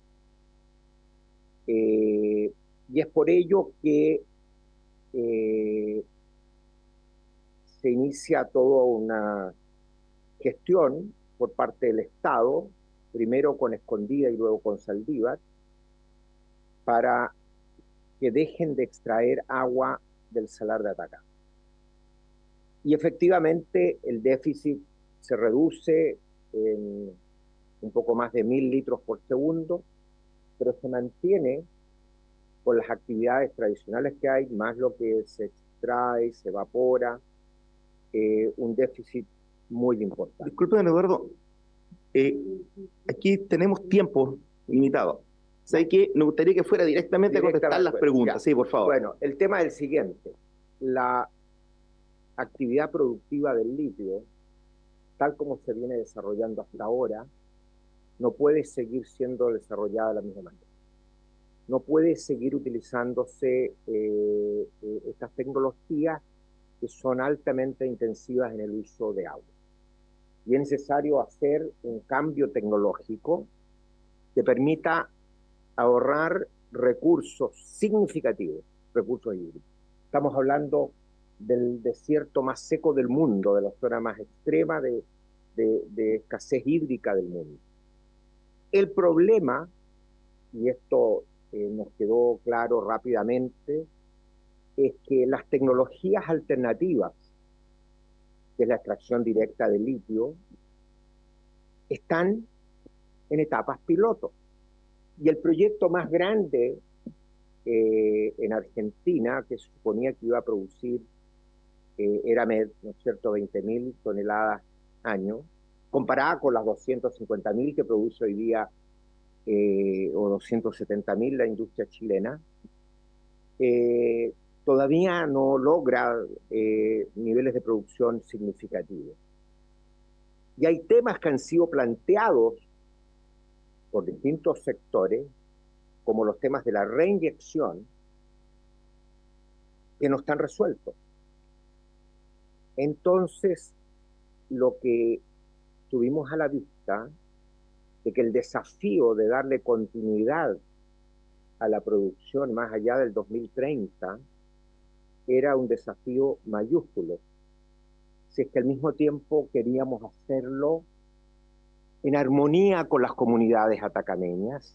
y es por ello que se inicia toda una gestión por parte del Estado, primero con Escondida y luego con Saldívar, para que dejen de extraer agua del Salar de Atacama. Y efectivamente el déficit se reduce en un poco más de 1.000 litros por segundo, pero se mantiene con las actividades tradicionales que hay, más lo que se extrae, se evapora, un déficit muy importante. Disculpen, Eduardo, aquí tenemos tiempo limitado. ¿Sabe qué? Me gustaría que fuera directamente a contestar las preguntas. Ya. Sí, por favor. Bueno, el tema es el siguiente. La actividad productiva del litio, tal como se viene desarrollando hasta ahora, no puede seguir siendo desarrollada de la misma manera. No puede seguir utilizándose estas tecnologías que son altamente intensivas en el uso de agua. Y es necesario hacer un cambio tecnológico que permita ahorrar recursos significativos, recursos hídricos. Estamos hablando del desierto más seco del mundo, de la zona más extrema de escasez hídrica del mundo. El problema, y esto nos quedó claro rápidamente, es que las tecnologías alternativas, que es la extracción directa de litio, están en etapas piloto. Y el proyecto más grande en Argentina, que se suponía que iba a producir Eramet, ¿no es cierto?, 20.000 toneladas año, comparada con las 250.000 que produce hoy día o 270.000 la industria chilena, todavía no logra niveles de producción significativos. Y hay temas que han sido planteados por distintos sectores, como los temas de la reinyección, que no están resueltos. Entonces, lo que tuvimos a la vista de que el desafío de darle continuidad a la producción más allá del 2030 era un desafío mayúsculo. Si es que al mismo tiempo queríamos hacerlo en armonía con las comunidades atacameñas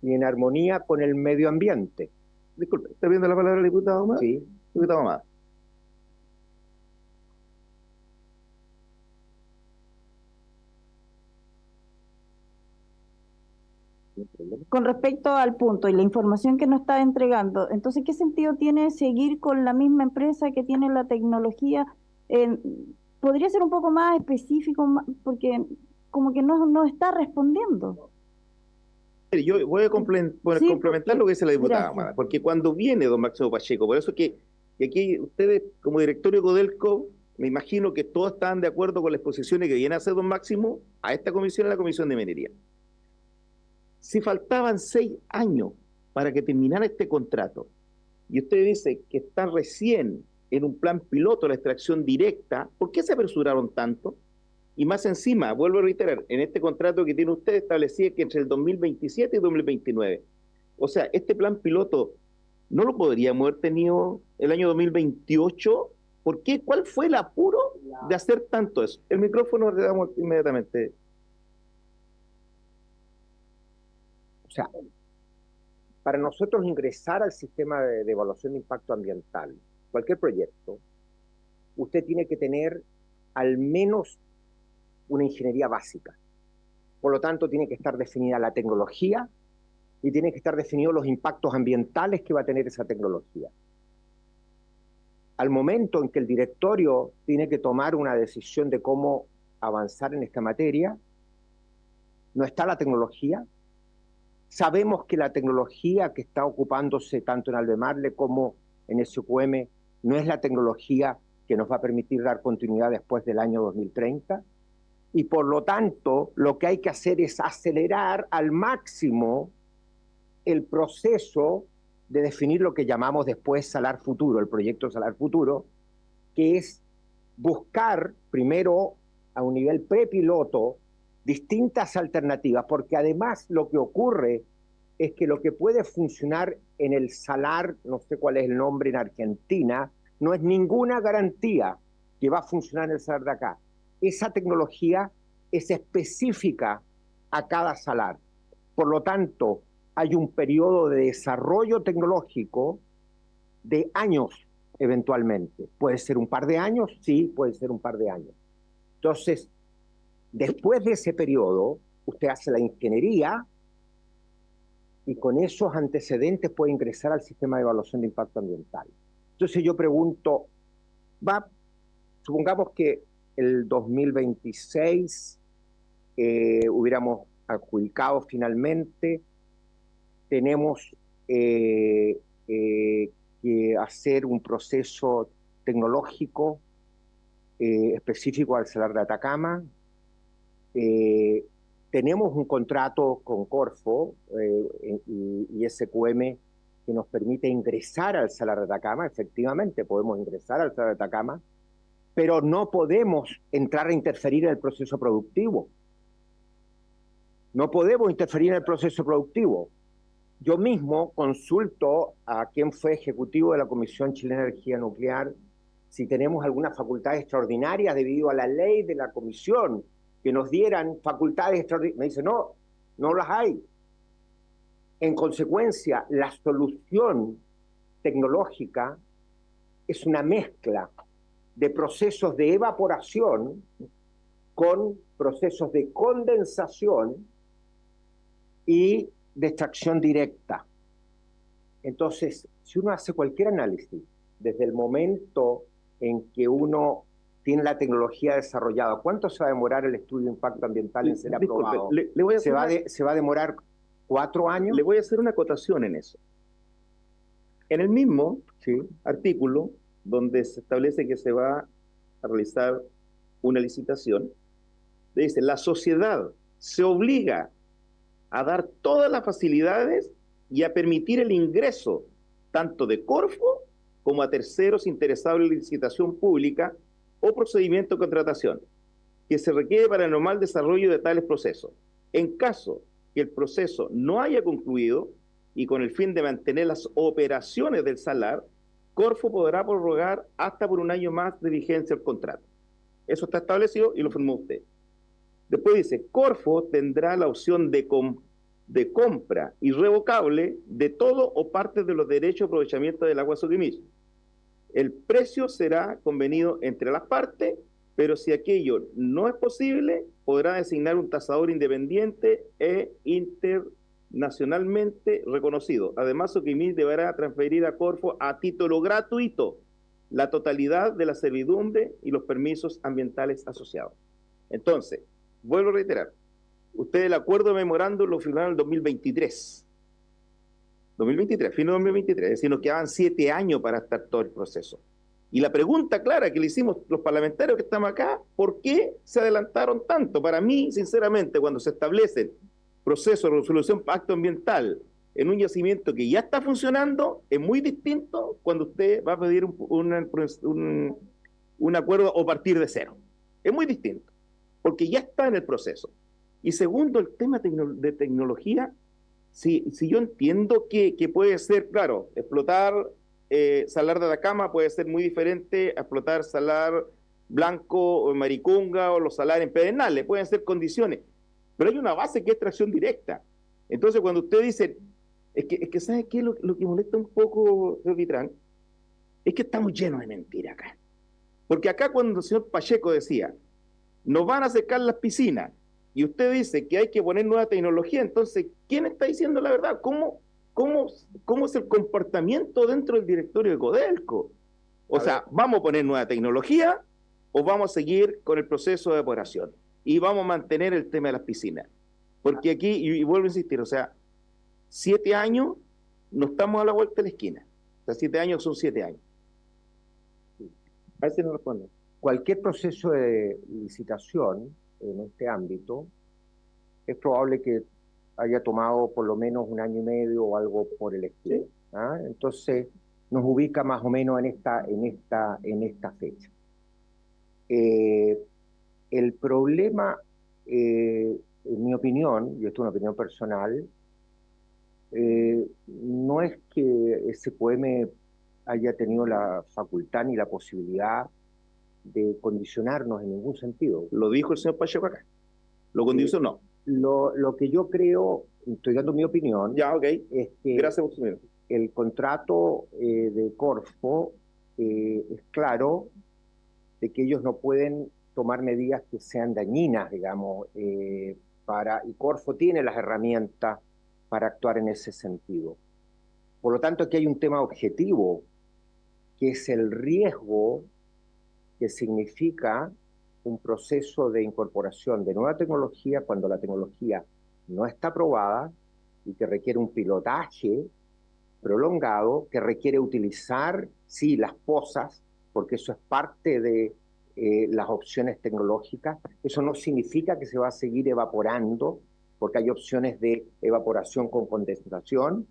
y en armonía con el medio ambiente. Disculpe, ¿está viendo la palabra el diputado más? Sí. Diputado más. Con respecto al punto y la información que nos está entregando, entonces, ¿qué sentido tiene seguir con la misma empresa que tiene la tecnología? ¿Podría ser un poco más específico? Porque como que no está respondiendo. Yo voy a Sí, complementar lo que dice la diputada gracias. Ahumada, porque cuando viene don Máximo Pacheco, por eso que aquí ustedes, como directorio Codelco, me imagino que todos están de acuerdo con las exposiciones que viene a hacer don Máximo a esta comisión, a la Comisión de Minería. Si faltaban 6 años para que terminara este contrato, y usted dice que está recién en un plan piloto la extracción directa, ¿por qué se apresuraron tanto? Y más encima, vuelvo a reiterar, en este contrato que tiene usted establecía que entre el 2027 y 2029. O sea, este plan piloto no lo podríamos haber tenido el año 2028. ¿Por qué? ¿Cuál fue el apuro de hacer tanto eso? El micrófono le damos inmediatamente. O sea, para nosotros ingresar al sistema de evaluación de impacto ambiental, cualquier proyecto, usted tiene que tener al menos una ingeniería básica. Por lo tanto, tiene que estar definida la tecnología y tiene que estar definidos los impactos ambientales que va a tener esa tecnología. Al momento en que el directorio tiene que tomar una decisión de cómo avanzar en esta materia, no está la tecnología. Sabemos que la tecnología que está ocupándose tanto en Albemarle como en SQM no es la tecnología que nos va a permitir dar continuidad después del año 2030. Y por lo tanto, lo que hay que hacer es acelerar al máximo el proceso de definir lo que llamamos después Salar Futuro, el proyecto Salar Futuro, que es buscar primero a un nivel prepiloto distintas alternativas, porque además lo que ocurre es que lo que puede funcionar en el salar, no sé cuál es el nombre en Argentina, no es ninguna garantía que va a funcionar en el salar de acá. Esa tecnología es específica a cada salar. Por lo tanto, hay un periodo de desarrollo tecnológico de años eventualmente. Puede ser un par de años, sí, puede ser un par de años. Entonces, después de ese periodo, usted hace la ingeniería y con esos antecedentes puede ingresar al sistema de evaluación de impacto ambiental. Entonces yo pregunto, supongamos que el 2026 hubiéramos adjudicado finalmente. Tenemos que hacer un proceso tecnológico específico al Salar de Atacama. Tenemos un contrato con Corfo y SQM que nos permite ingresar al Salar de Atacama. Efectivamente, podemos ingresar al Salar de Atacama, pero no podemos entrar a interferir en el proceso productivo. No podemos interferir en el proceso productivo. Yo mismo consulto a quien fue ejecutivo de la Comisión Chilena de Energía Nuclear si tenemos algunas facultades extraordinarias debido a la ley de la comisión, que nos dieran facultades extraordinarias. Me dice, no, no las hay. En consecuencia, la solución tecnológica es una mezcla de procesos de evaporación con procesos de condensación y de extracción directa. Entonces, si uno hace cualquier análisis, desde el momento en que uno tiene la tecnología desarrollada, ¿cuánto se va a demorar el estudio de impacto ambiental en ser aprobado? ¿Se va a demorar 4 años? Le voy a hacer una acotación en eso. En el mismo artículo, donde se establece que se va a realizar una licitación, dice, la sociedad se obliga a dar todas las facilidades y a permitir el ingreso tanto de Corfo como a terceros interesados en la licitación pública o procedimiento de contratación que se requiere para el normal desarrollo de tales procesos. En caso que el proceso no haya concluido y con el fin de mantener las operaciones del salar, Corfo podrá prorrogar hasta por 1 año más de vigencia el contrato. Eso está establecido y lo firmó usted. Después dice, Corfo tendrá la opción de compra irrevocable de todo o parte de los derechos de aprovechamiento del agua Soquimich. El precio será convenido entre las partes, pero si aquello no es posible, podrá designar un tasador independiente e internacionalmente reconocido. Además, Soquimich deberá transferir a Corfo a título gratuito la totalidad de la servidumbre y los permisos ambientales asociados. Entonces, vuelvo a reiterar, ustedes el acuerdo de memorando lo firmaron en el 2023. 2023, fin de 2023, es decir, nos quedaban 7 años para estar todo el proceso. Y la pregunta clara que le hicimos los parlamentarios que estamos acá, ¿por qué se adelantaron tanto? Para mí, sinceramente, cuando se establecen procesos de resolución de impacto ambiental en un yacimiento que ya está funcionando, es muy distinto cuando usted va a pedir un acuerdo o partir de cero. Es muy distinto, porque ya está en el proceso. Y segundo, el tema de tecnología, si yo entiendo que puede ser, claro, explotar salar de Atacama puede ser muy diferente a explotar salar blanco o Maricunga o los salares en Pedernales, pueden ser condiciones, pero hay una base que es tracción directa. Entonces, cuando usted dice, es que ¿sabe qué? Lo que molesta un poco, señor Vitrán, es que estamos llenos de mentiras acá. Porque acá cuando el señor Pacheco decía, nos van a secar las piscinas, y usted dice que hay que poner nueva tecnología, entonces, ¿quién está diciendo la verdad? ¿Cómo es el comportamiento dentro del directorio de Codelco? O sea, ¿vamos a poner nueva tecnología o vamos a seguir con el proceso de evaporación? Y vamos a mantener el tema de las piscinas. Porque aquí, y vuelvo a insistir, o sea, 7 años, no estamos a la vuelta de la esquina. O sea, 7 años son 7 años. A ver si no responde. Cualquier proceso de licitación en este ámbito es probable que haya tomado por lo menos 1 año y medio o algo por el estilo. ¿Sí? ¿Ah? Entonces nos ubica más o menos en esta fecha. El problema, en mi opinión, y esto es una opinión personal, no es que SQM haya tenido la facultad ni la posibilidad de condicionarnos en ningún sentido. Lo dijo el señor Pacheco acá. ¿Lo condicionó? Lo que yo creo, estoy dando mi opinión, ya, okay, es que gracias por su opinión. El contrato de Corfo es claro de que ellos no pueden tomar medidas que sean dañinas, digamos, y Corfo tiene las herramientas para actuar en ese sentido. Por lo tanto, aquí hay un tema objetivo, que es el riesgo que significa un proceso de incorporación de nueva tecnología cuando la tecnología no está aprobada y que requiere un pilotaje prolongado, que requiere utilizar, sí, las pozas, porque eso es parte de las opciones tecnológicas. Eso no significa que se va a seguir evaporando, porque hay opciones de evaporación con condensación,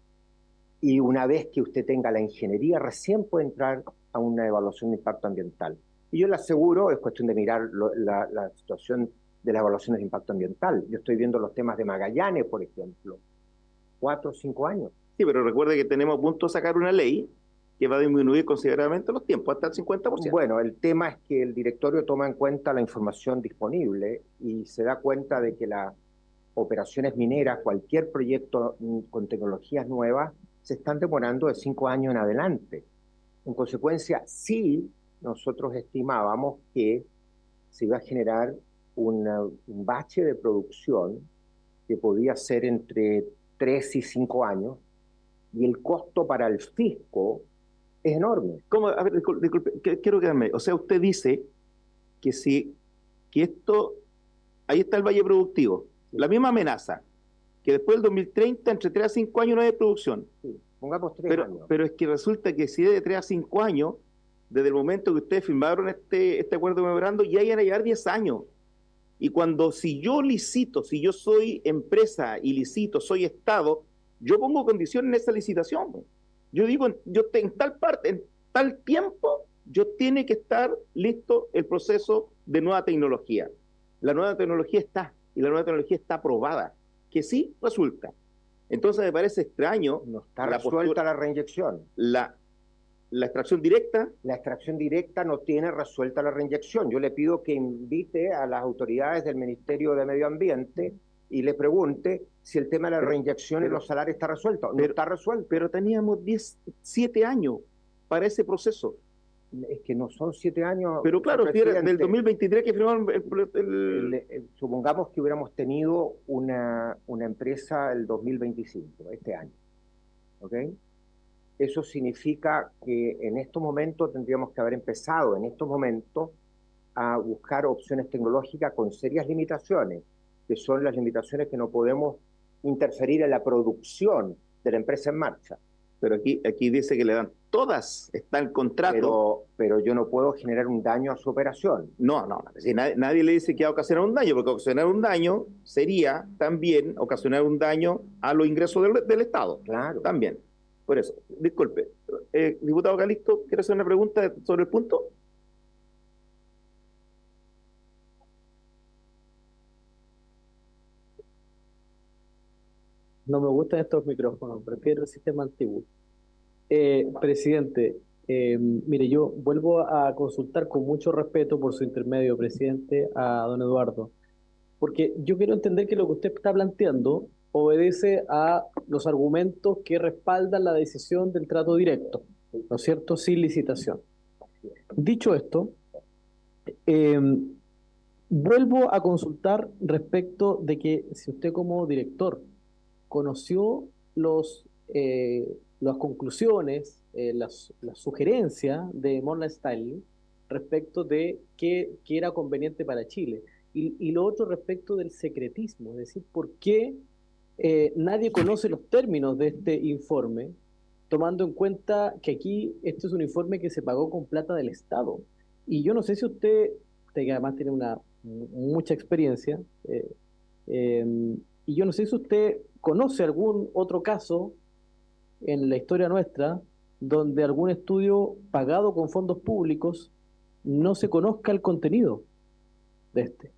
y una vez que usted tenga la ingeniería, recién puede entrar a una evaluación de impacto ambiental. Y yo le aseguro, es cuestión de mirar la situación de las evaluaciones de impacto ambiental. Yo estoy viendo los temas de Magallanes, por ejemplo, 4 o 5 años. Sí, pero recuerde que tenemos a punto de sacar una ley que va a disminuir considerablemente los tiempos, hasta el 50%. Bueno, el tema es que el directorio toma en cuenta la información disponible y se da cuenta de que las operaciones mineras, cualquier proyecto con tecnologías nuevas, se están demorando de 5 años en adelante. En consecuencia, sí, nosotros estimábamos que se iba a generar un bache de producción que podía ser entre 3 y 5 años, y el costo para el fisco es enorme. ¿Cómo? A ver, disculpe, quiero quedarme. O sea, usted dice que que esto, ahí está el valle productivo, la misma amenaza, que después del 2030, entre 3 a 5 años no hay producción. Sí, pongamos 3 años. Pero es que resulta que si es de 3 a 5 años, desde el momento que ustedes firmaron este acuerdo de memorando, ya iban a llevar 10 años. Y si yo licito, si yo soy empresa y licito, soy Estado, yo pongo condiciones en esa licitación. Yo digo, en tal parte, en tal tiempo, yo tiene que estar listo el proceso de nueva tecnología. La nueva tecnología está, y la nueva tecnología está aprobada, que sí resulta. Entonces me parece extraño. No está resuelta la reinyección. La extracción directa. La extracción directa no tiene resuelta la reinyección. Yo le pido que invite a las autoridades del Ministerio de Medio Ambiente y le pregunte si el tema de la reinyección y los salarios está resuelto. No está resuelto. Pero teníamos 7 años para ese proceso. Es que no son 7 años. Pero claro, del 2023 que firmaron supongamos que hubiéramos tenido una empresa el 2025, este año. ¿Ok? Eso significa que en estos momentos tendríamos que haber empezado, en estos momentos, a buscar opciones tecnológicas con serias limitaciones, que son las limitaciones que no podemos interferir en la producción de la empresa en marcha. Pero aquí dice que le dan todas, está el contrato. Pero yo no puedo generar un daño a su operación. No. Si nadie le dice que va a ocasionar un daño, porque ocasionar un daño sería también ocasionar un daño a los ingresos del Estado. Claro. También. Por eso, disculpe. Diputado Calixto, ¿quiere hacer una pregunta sobre el punto? No me gustan estos micrófonos, prefiero el sistema antiguo. Presidente, mire, yo vuelvo a consultar con mucho respeto por su intermedio, presidente, a don Eduardo, porque yo quiero entender que lo que usted está planteando obedece a los argumentos que respaldan la decisión del trato directo, ¿no es cierto?, sin licitación. Dicho esto, vuelvo a consultar respecto de que si usted como director conoció las conclusiones, las sugerencias de Morgan Stanley respecto de qué era conveniente para Chile. Y lo otro respecto del secretismo, es decir, por qué nadie conoce los términos de este informe, tomando en cuenta que aquí este es un informe que se pagó con plata del Estado. Y yo no sé si usted que además tiene mucha experiencia, y yo no sé si usted conoce algún otro caso en la historia nuestra donde algún estudio pagado con fondos públicos no se conozca el contenido de este.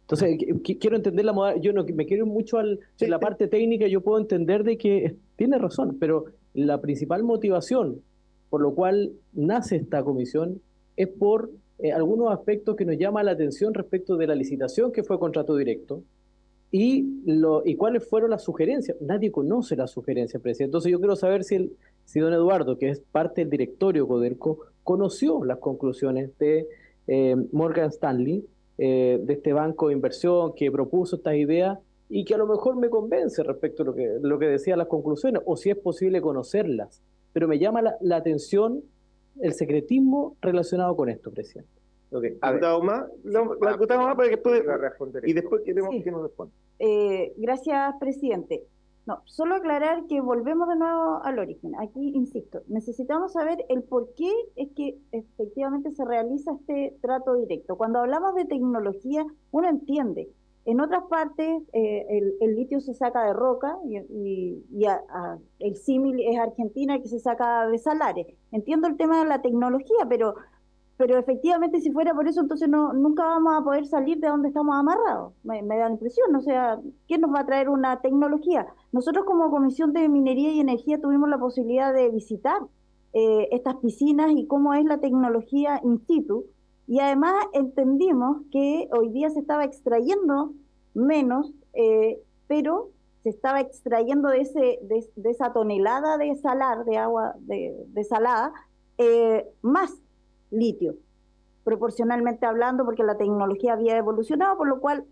Entonces, quiero entender la modalidad. Yo no me quiero ir mucho en la parte técnica. Yo puedo entender de que tiene razón, pero la principal motivación por lo cual nace esta comisión es por algunos aspectos que nos llaman la atención respecto de la licitación que fue contrato directo y cuáles fueron las sugerencias. Nadie conoce las sugerencias, presidente. Entonces yo quiero saber si don Eduardo, que es parte del directorio Codelco, conoció las conclusiones de Morgan Stanley, de este banco de inversión que propuso estas ideas y que a lo mejor me convence respecto a lo que decían las conclusiones, o si es posible conocerlas. Pero me llama la atención el secretismo relacionado con esto, presidente. Ok, A ver. diputado más, la diputada más para que después, Voy a responder y esto. después queremos Sí. que nos responda. Gracias, presidente. No, solo aclarar que volvemos de nuevo al origen. Aquí, insisto, necesitamos saber el por qué es que efectivamente se realiza este trato directo. Cuando hablamos de tecnología, uno entiende. En otras partes, el litio se saca de roca y el símil es Argentina que se saca de salares. Entiendo el tema de la tecnología, pero efectivamente si fuera por eso, entonces nunca vamos a poder salir de donde estamos amarrados. Me da la impresión, o sea, ¿qué nos va a traer una tecnología? Nosotros como Comisión de Minería y Energía tuvimos la posibilidad de visitar estas piscinas y cómo es la tecnología in situ, y además entendimos que hoy día se estaba extrayendo menos, pero se estaba extrayendo de esa tonelada de salar, de agua de salada, más litio, proporcionalmente hablando, porque la tecnología había evolucionado, por lo cual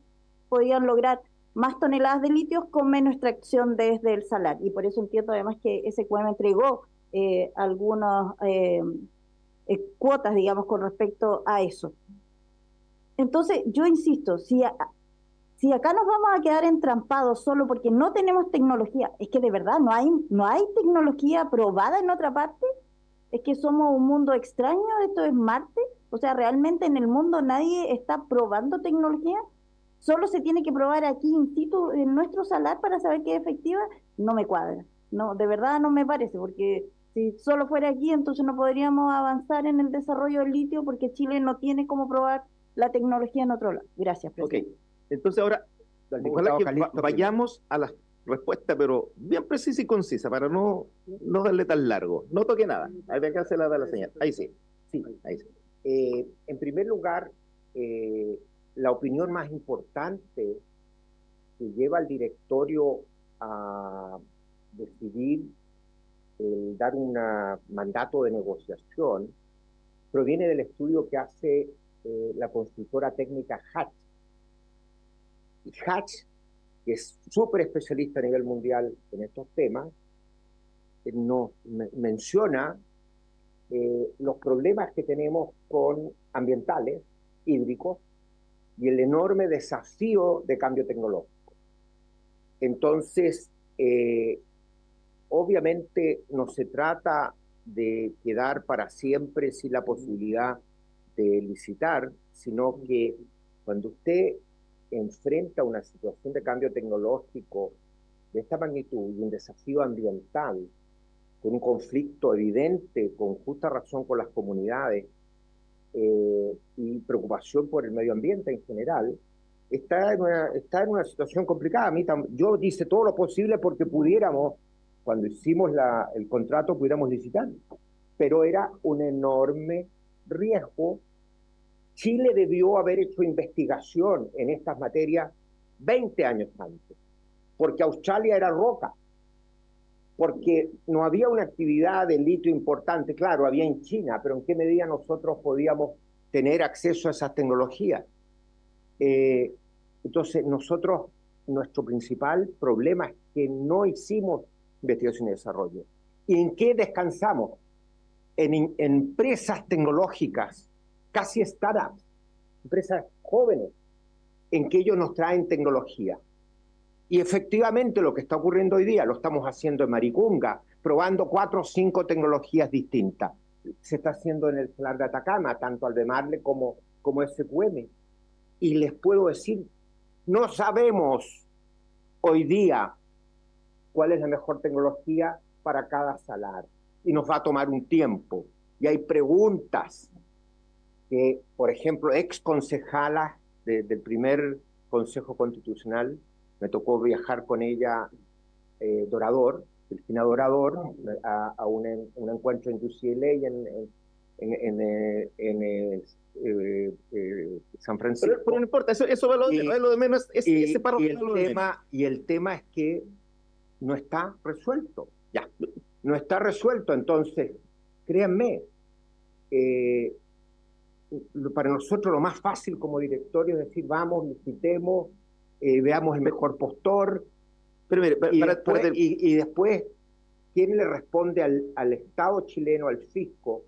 podían lograr más toneladas de litio con menos extracción desde el salar. Y por eso entiendo además que SQM entregó algunas cuotas, digamos, con respecto a eso. Entonces, yo insisto, si acá nos vamos a quedar entrampados solo porque no tenemos tecnología, es que de verdad no hay tecnología probada en otra parte. Es que somos un mundo extraño, esto es Marte, o sea, realmente en el mundo nadie está probando tecnología, solo se tiene que probar aquí in situ en nuestro salar para saber que es efectiva, no me cuadra, no, de verdad no me parece, porque si solo fuera aquí, entonces no podríamos avanzar en el desarrollo del litio porque Chile no tiene cómo probar la tecnología en otro lado. Gracias, Ok, presidente. entonces ahora, Del ojalá diputado que Calixto vayamos a la respuesta, pero bien precisa y concisa, para no darle tan largo. No toque nada. Ahí acá se la da la señal. Ahí sí. Sí. Ahí sí. En primer lugar, la opinión más importante que lleva al directorio a decidir dar un mandato de negociación proviene del estudio que hace la consultora técnica Hatch. Y Hatch, que es súper especialista a nivel mundial en estos temas, nos menciona los problemas que tenemos con ambientales, hídricos, y el enorme desafío de cambio tecnológico. Entonces, obviamente no se trata de quedar para siempre sin la posibilidad de licitar, sino que cuando usted enfrenta una situación de cambio tecnológico de esta magnitud y un desafío ambiental, con un conflicto evidente, con justa razón con las comunidades, y preocupación por el medio ambiente en general, está en una situación complicada. Yo hice todo lo posible porque pudiéramos, cuando hicimos el contrato, pudiéramos licitar, pero era un enorme riesgo. Chile debió haber hecho investigación en estas materias 20 años antes, porque Australia era roca, porque no había una actividad de litio importante. Claro, había en China, pero ¿en qué medida nosotros podíamos tener acceso a esas tecnologías? Entonces, nuestro principal problema es que no hicimos investigación y desarrollo. ¿Y en qué descansamos? En empresas tecnológicas, casi startups, empresas jóvenes, en que ellos nos traen tecnología. Y efectivamente lo que está ocurriendo hoy día lo estamos haciendo en Maricunga, probando 4 o 5 tecnologías distintas. Se está haciendo en el Salar de Atacama, tanto Albemarle como SQM. Y les puedo decir, no sabemos hoy día cuál es la mejor tecnología para cada salar. Y nos va a tomar un tiempo. Y hay preguntas que, por ejemplo, ex concejalas del primer Consejo Constitucional, me tocó viajar con ella, Dorador, Cristina Dorador, a un encuentro en UCLA en San Francisco. Pero no importa, eso es lo de menos. Ese párrafo es lo de menos. Y el tema es que no está resuelto. Ya, no está resuelto. Entonces, créanme, para nosotros lo más fácil como directorio es decir, vamos, licitemos, veamos el mejor postor. Pero mire, Y después, ¿quién le responde al Estado chileno, al fisco,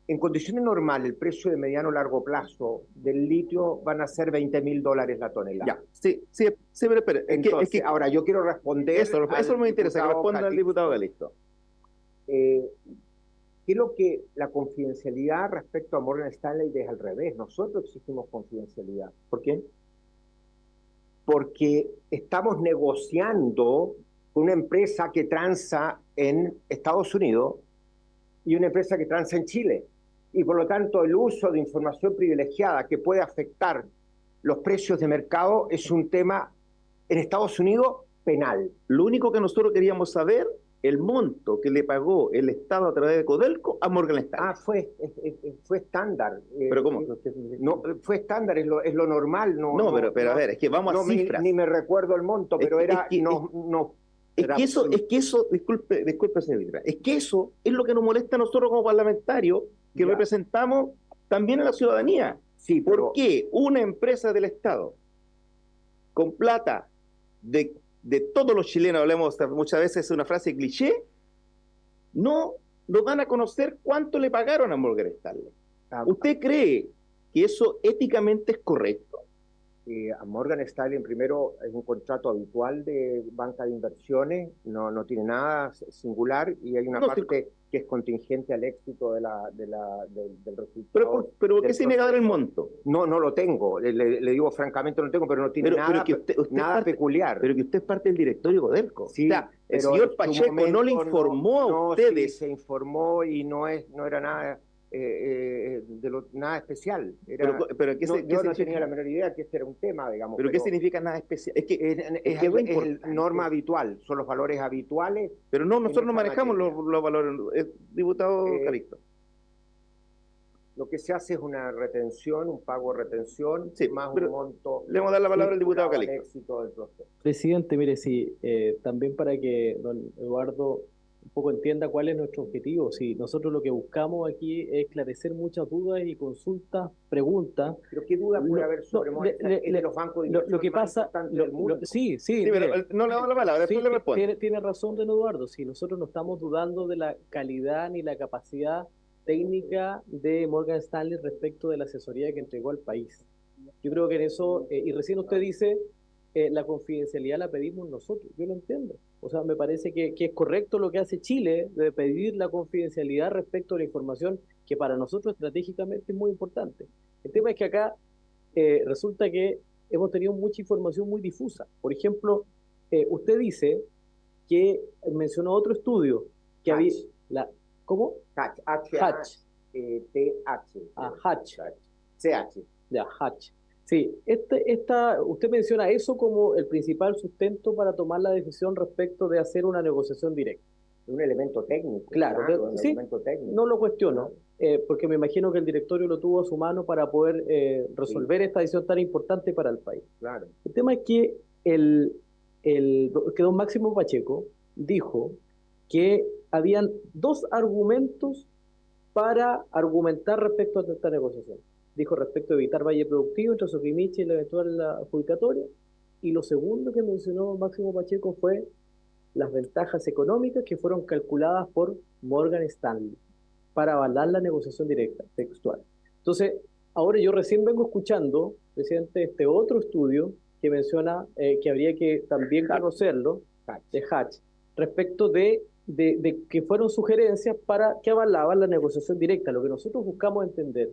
en condiciones normales, el precio de mediano o largo plazo del litio van a ser $20.000 la tonelada. Ya, sí, sí, sí, pero espera, Entonces, ahora yo quiero responder. eso me interesa, que responda al diputado Calixto. ¿Qué es lo que la confidencialidad respecto a Morgan Stanley es al revés? Nosotros exigimos confidencialidad. ¿Por qué? Porque estamos negociando con una empresa que transa en Estados Unidos y una empresa que transa en Chile. Y por lo tanto, el uso de información privilegiada que puede afectar los precios de mercado es un tema en Estados Unidos penal. Lo único que nosotros queríamos saber, el monto que le pagó el Estado a través de Codelco a Morgan Stanley. Fue estándar. ¿Pero cómo? No, fue estándar, es lo normal. No, pero a ver, es que vamos a cifras. Ni me recuerdo el monto, pero Es que eso, disculpe, señor Vitra, es que eso es lo que nos molesta a nosotros como parlamentarios, que representamos también a la ciudadanía. Sí, ¿Por qué una empresa del Estado, con plata de todos los chilenos, hablamos muchas veces, es una frase cliché, no nos van a conocer cuánto le pagaron a Morgan Stanley? ¿Usted cree que eso éticamente es correcto? A Morgan Stanley, primero, es un contrato habitual de banca de inversiones, no tiene nada singular, y hay una parte que es contingente al éxito del resultado. ¿Pero por qué se niega a dar el monto? No lo tengo, le digo francamente no lo tengo, pero no tiene nada, que usted nada peculiar. Pero que usted es parte del directorio Codelco. Sí, o sea, el señor Pacheco no le informó a ustedes. Sí, se informó y no era nada... nada especial. Pero yo no tenía la menor idea que este era un tema, digamos. ¿Pero qué significa nada especial? Es que es norma habitual, son los valores habituales. Pero no, nosotros no manejamos los valores, diputado Calixto. Lo que se hace es una retención, un pago de retención, sí, más un monto. Le vamos a dar la palabra al diputado Calixto. Éxito del proceso. Presidente, mire, sí, también para que don Eduardo un poco entienda cuál es nuestro objetivo. Sí, nosotros lo que buscamos aquí es esclarecer muchas dudas y consultas, preguntas. ¿Pero qué duda puede haber sobre los bancos de inversión lo que pasa, del mundo? Sí, pero no le damos la palabra, después le respondo. Tiene razón don Eduardo, sí, nosotros no estamos dudando de la calidad ni la capacidad técnica de Morgan Stanley respecto de la asesoría que entregó al país. Yo creo que en eso, y recién usted dice, la confidencialidad la pedimos nosotros, yo lo entiendo. O sea, me parece que es correcto lo que hace Chile de pedir la confidencialidad respecto a la información que para nosotros estratégicamente es muy importante. El tema es que acá resulta que hemos tenido mucha información muy difusa. Por ejemplo, usted dice que mencionó otro estudio que había... ¿Cómo? Hatch. Hatch. T-H. Hatch. C-H. Ya, Hatch. Sí, usted menciona eso como el principal sustento para tomar la decisión respecto de hacer una negociación directa. Un elemento técnico. Claro, sí, elemento técnico. No lo cuestiono, porque me imagino que el directorio lo tuvo a su mano para poder resolver esta decisión tan importante para el país. Claro. El tema es que que don Máximo Pacheco dijo que habían dos argumentos para argumentar respecto a esta negociación. Dijo respecto a evitar valle productivo entre Sokimich y la eventual adjudicatoria. Y lo segundo que mencionó Máximo Pacheco fue las ventajas económicas que fueron calculadas por Morgan Stanley para avalar la negociación directa, textual. Entonces, ahora yo recién vengo escuchando, presidente, este otro estudio que menciona que habría que también conocerlo, de Hatch, respecto de que fueron sugerencias para que avalaban la negociación directa. Lo que nosotros buscamos entender,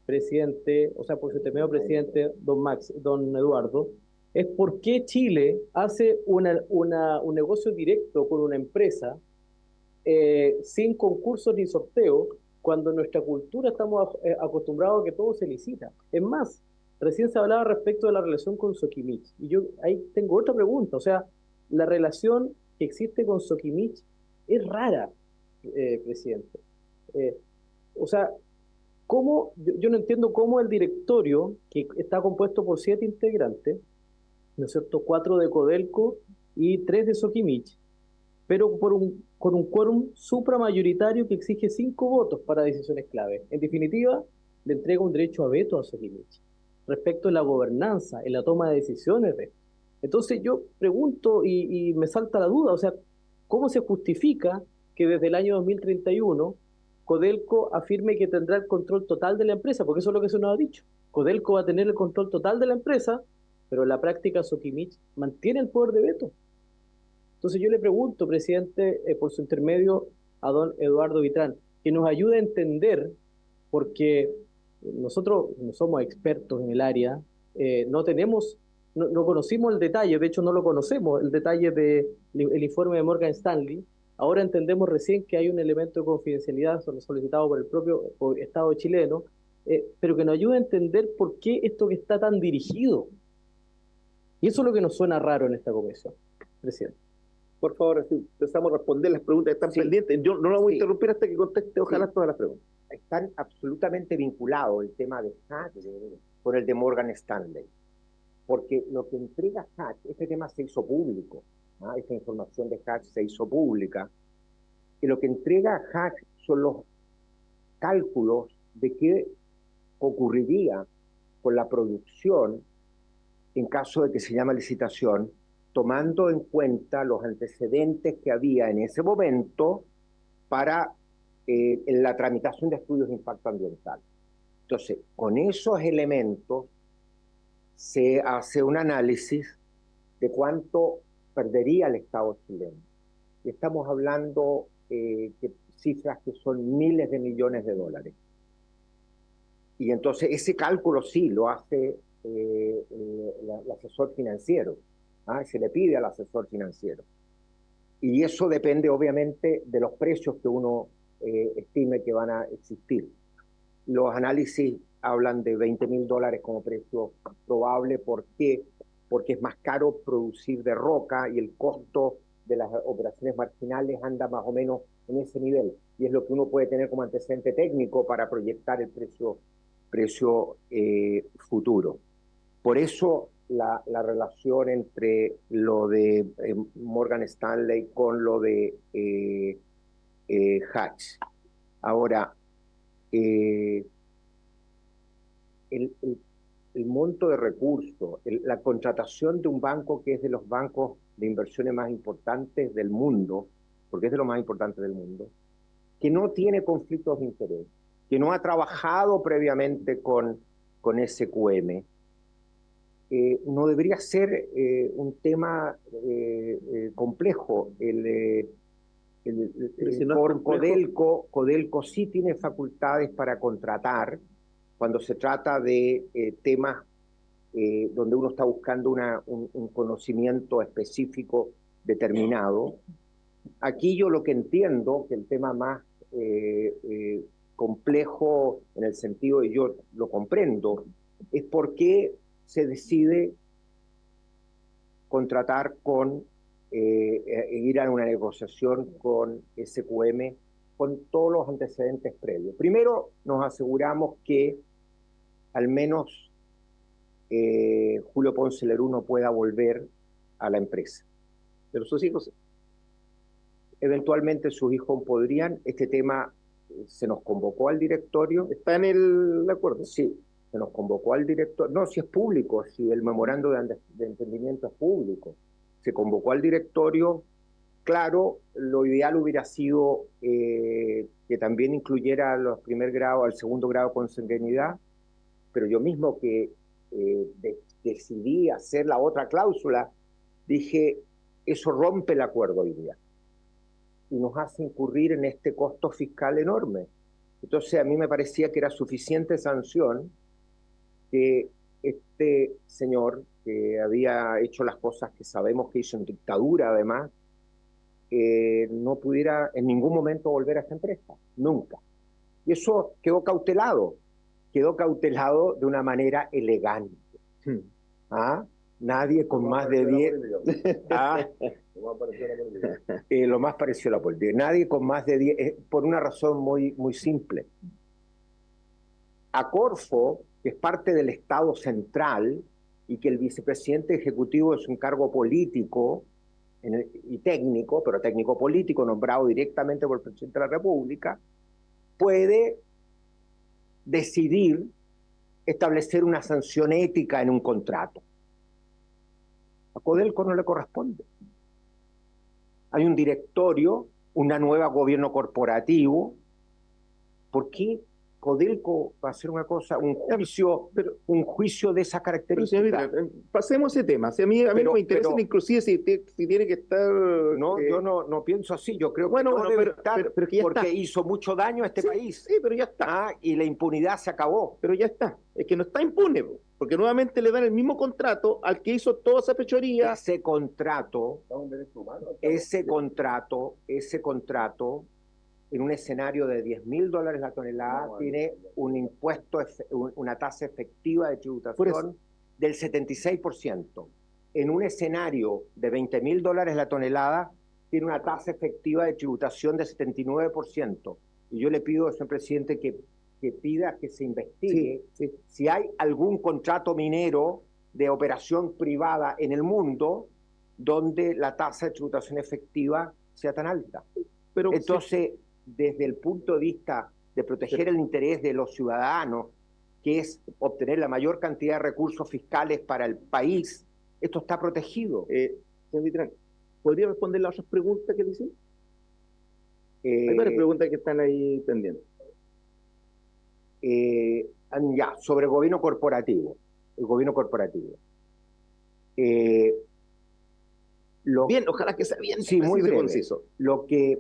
presidente, o sea, por su intermedio presidente, don Eduardo, es por qué Chile hace un negocio directo con una empresa sin concursos ni sorteo, cuando en nuestra cultura estamos acostumbrados a que todo se licita. Es más, recién se hablaba respecto de la relación con Sokimich, y yo ahí tengo otra pregunta, o sea, la relación que existe con Sokimich es rara, presidente. O sea, yo no entiendo cómo el directorio, que está compuesto por 7 integrantes, ¿no es cierto?, 4 de Codelco y 3 de Sokimich, pero con un quórum supramayoritario que exige 5 votos para decisiones clave. En definitiva, le entrega un derecho a veto a Sokimich respecto a la gobernanza, en la toma de decisiones de esto. Entonces yo pregunto y me salta la duda, o sea, ¿cómo se justifica que desde el año 2031 Codelco afirme que tendrá el control total de la empresa, porque eso es lo que se nos ha dicho. Codelco va a tener el control total de la empresa, pero en la práctica Sokimich mantiene el poder de veto. Entonces yo le pregunto, presidente, por su intermedio, a don Eduardo Vitrán, que nos ayude a entender, porque nosotros no somos expertos en el área, no conocimos el detalle, de hecho no lo conocemos, el detalle del informe de Morgan Stanley. Ahora entendemos recién que hay un elemento de confidencialidad solicitado por el propio Estado chileno, pero que nos ayude a entender por qué esto que está tan dirigido. Y eso es lo que nos suena raro en esta comisión, presidente. Por favor, así empezamos a responder las preguntas que están pendientes. Yo no la voy a interrumpir hasta que conteste, ojalá, todas las preguntas. Están absolutamente vinculados el tema de Hatch con el de Morgan Stanley. Porque lo que entrega Hatch, este tema se hizo público, ¿no? Esta información de Hatch se hizo pública, y lo que entrega Hatch son los cálculos de qué ocurriría con la producción en caso de que se llame licitación, tomando en cuenta los antecedentes que había en ese momento para en la tramitación de estudios de impacto ambiental. Entonces, con esos elementos se hace un análisis de cuánto perdería el Estado chileno. Y estamos hablando de cifras que son miles de millones de dólares. Y entonces ese cálculo sí lo hace el asesor financiero. Se le pide al asesor financiero. Y eso depende obviamente de los precios que uno estime que van a existir. Los análisis hablan de $20.000 como precio probable. ¿Por qué? Porque es más caro producir de roca y el costo de las operaciones marginales anda más o menos en ese nivel. Y es lo que uno puede tener como antecedente técnico para proyectar el precio futuro. Por eso la relación entre lo de Morgan Stanley con lo de Hatch. Ahora, el monto de recursos, la contratación de un banco que es de los bancos de inversiones más importantes del mundo, porque es de los más importantes del mundo, que no tiene conflictos de interés, que no ha trabajado previamente con SQM, no debería ser un tema complejo. Codelco sí tiene facultades para contratar cuando se trata de temas donde uno está buscando un conocimiento específico determinado. Aquí yo lo que entiendo, que el tema más complejo en el sentido de yo lo comprendo, es por qué se decide contratar ir a una negociación con SQM con todos los antecedentes previos. Primero, nos aseguramos que al menos Julio Ponce Lerú no pueda volver a la empresa. Pero sus hijos, eventualmente sus hijos podrían. Este tema se nos convocó al directorio. ¿Está en el acuerdo? Sí, se nos convocó al directorio. No, si es público, si el memorando de entendimiento es público. Se convocó al directorio. Claro, lo ideal hubiera sido que también incluyera los primer grado al segundo grado con consanguinidad, pero yo mismo que decidí hacer la otra cláusula, dije, eso rompe el acuerdo hoy día y nos hace incurrir en este costo fiscal enorme. Entonces a mí me parecía que era suficiente sanción que este señor, que había hecho las cosas que sabemos que hizo en dictadura además, no pudiera en ningún momento volver a esta empresa, nunca. Y eso quedó cautelado de una manera elegante. Nadie con más de 10... lo más parecido a la política. Nadie con más de 10... por una razón muy, muy simple. A Corfo, que es parte del Estado central y que el vicepresidente ejecutivo es un cargo político y técnico, pero técnico político nombrado directamente por el presidente de la República, puede decidir establecer una sanción ética en un contrato. A Codelco no le corresponde. Hay un directorio, una nueva gobierno corporativo, ¿por qué Codelco va a hacer una cosa, un juicio de esa Pero, señor característica? Vidal, pasemos ese tema. Si a mí no me interesa inclusive si tiene que estar... No, yo no pienso así. Yo creo Bueno, que no bueno, debe estar pero que ya porque está. hizo mucho daño a este país. Sí, pero ya está. Y la impunidad se acabó. Pero ya está. Es que no está impune, po, porque nuevamente le dan el mismo contrato al que hizo toda esa fechoría. Ese contrato, en un escenario de $10.000 la tonelada, tiene un impuesto, una tasa efectiva de tributación del 76%. En un escenario de $20.000 la tonelada, tiene una tasa efectiva de tributación de 79%. Y yo le pido, señor presidente, que pida que se investigue si hay algún contrato minero de operación privada en el mundo donde la tasa de tributación efectiva sea tan alta. Pero entonces, desde el punto de vista de proteger el interés de los ciudadanos, que es obtener la mayor cantidad de recursos fiscales para el país, esto está protegido. Señor Vitrán, ¿podría responder las otras preguntas que le hice? Hay varias preguntas que están ahí pendientes. Ya, sobre el gobierno corporativo. Bien, ojalá que sea bien. Sí, muy breve. Conciso. Lo que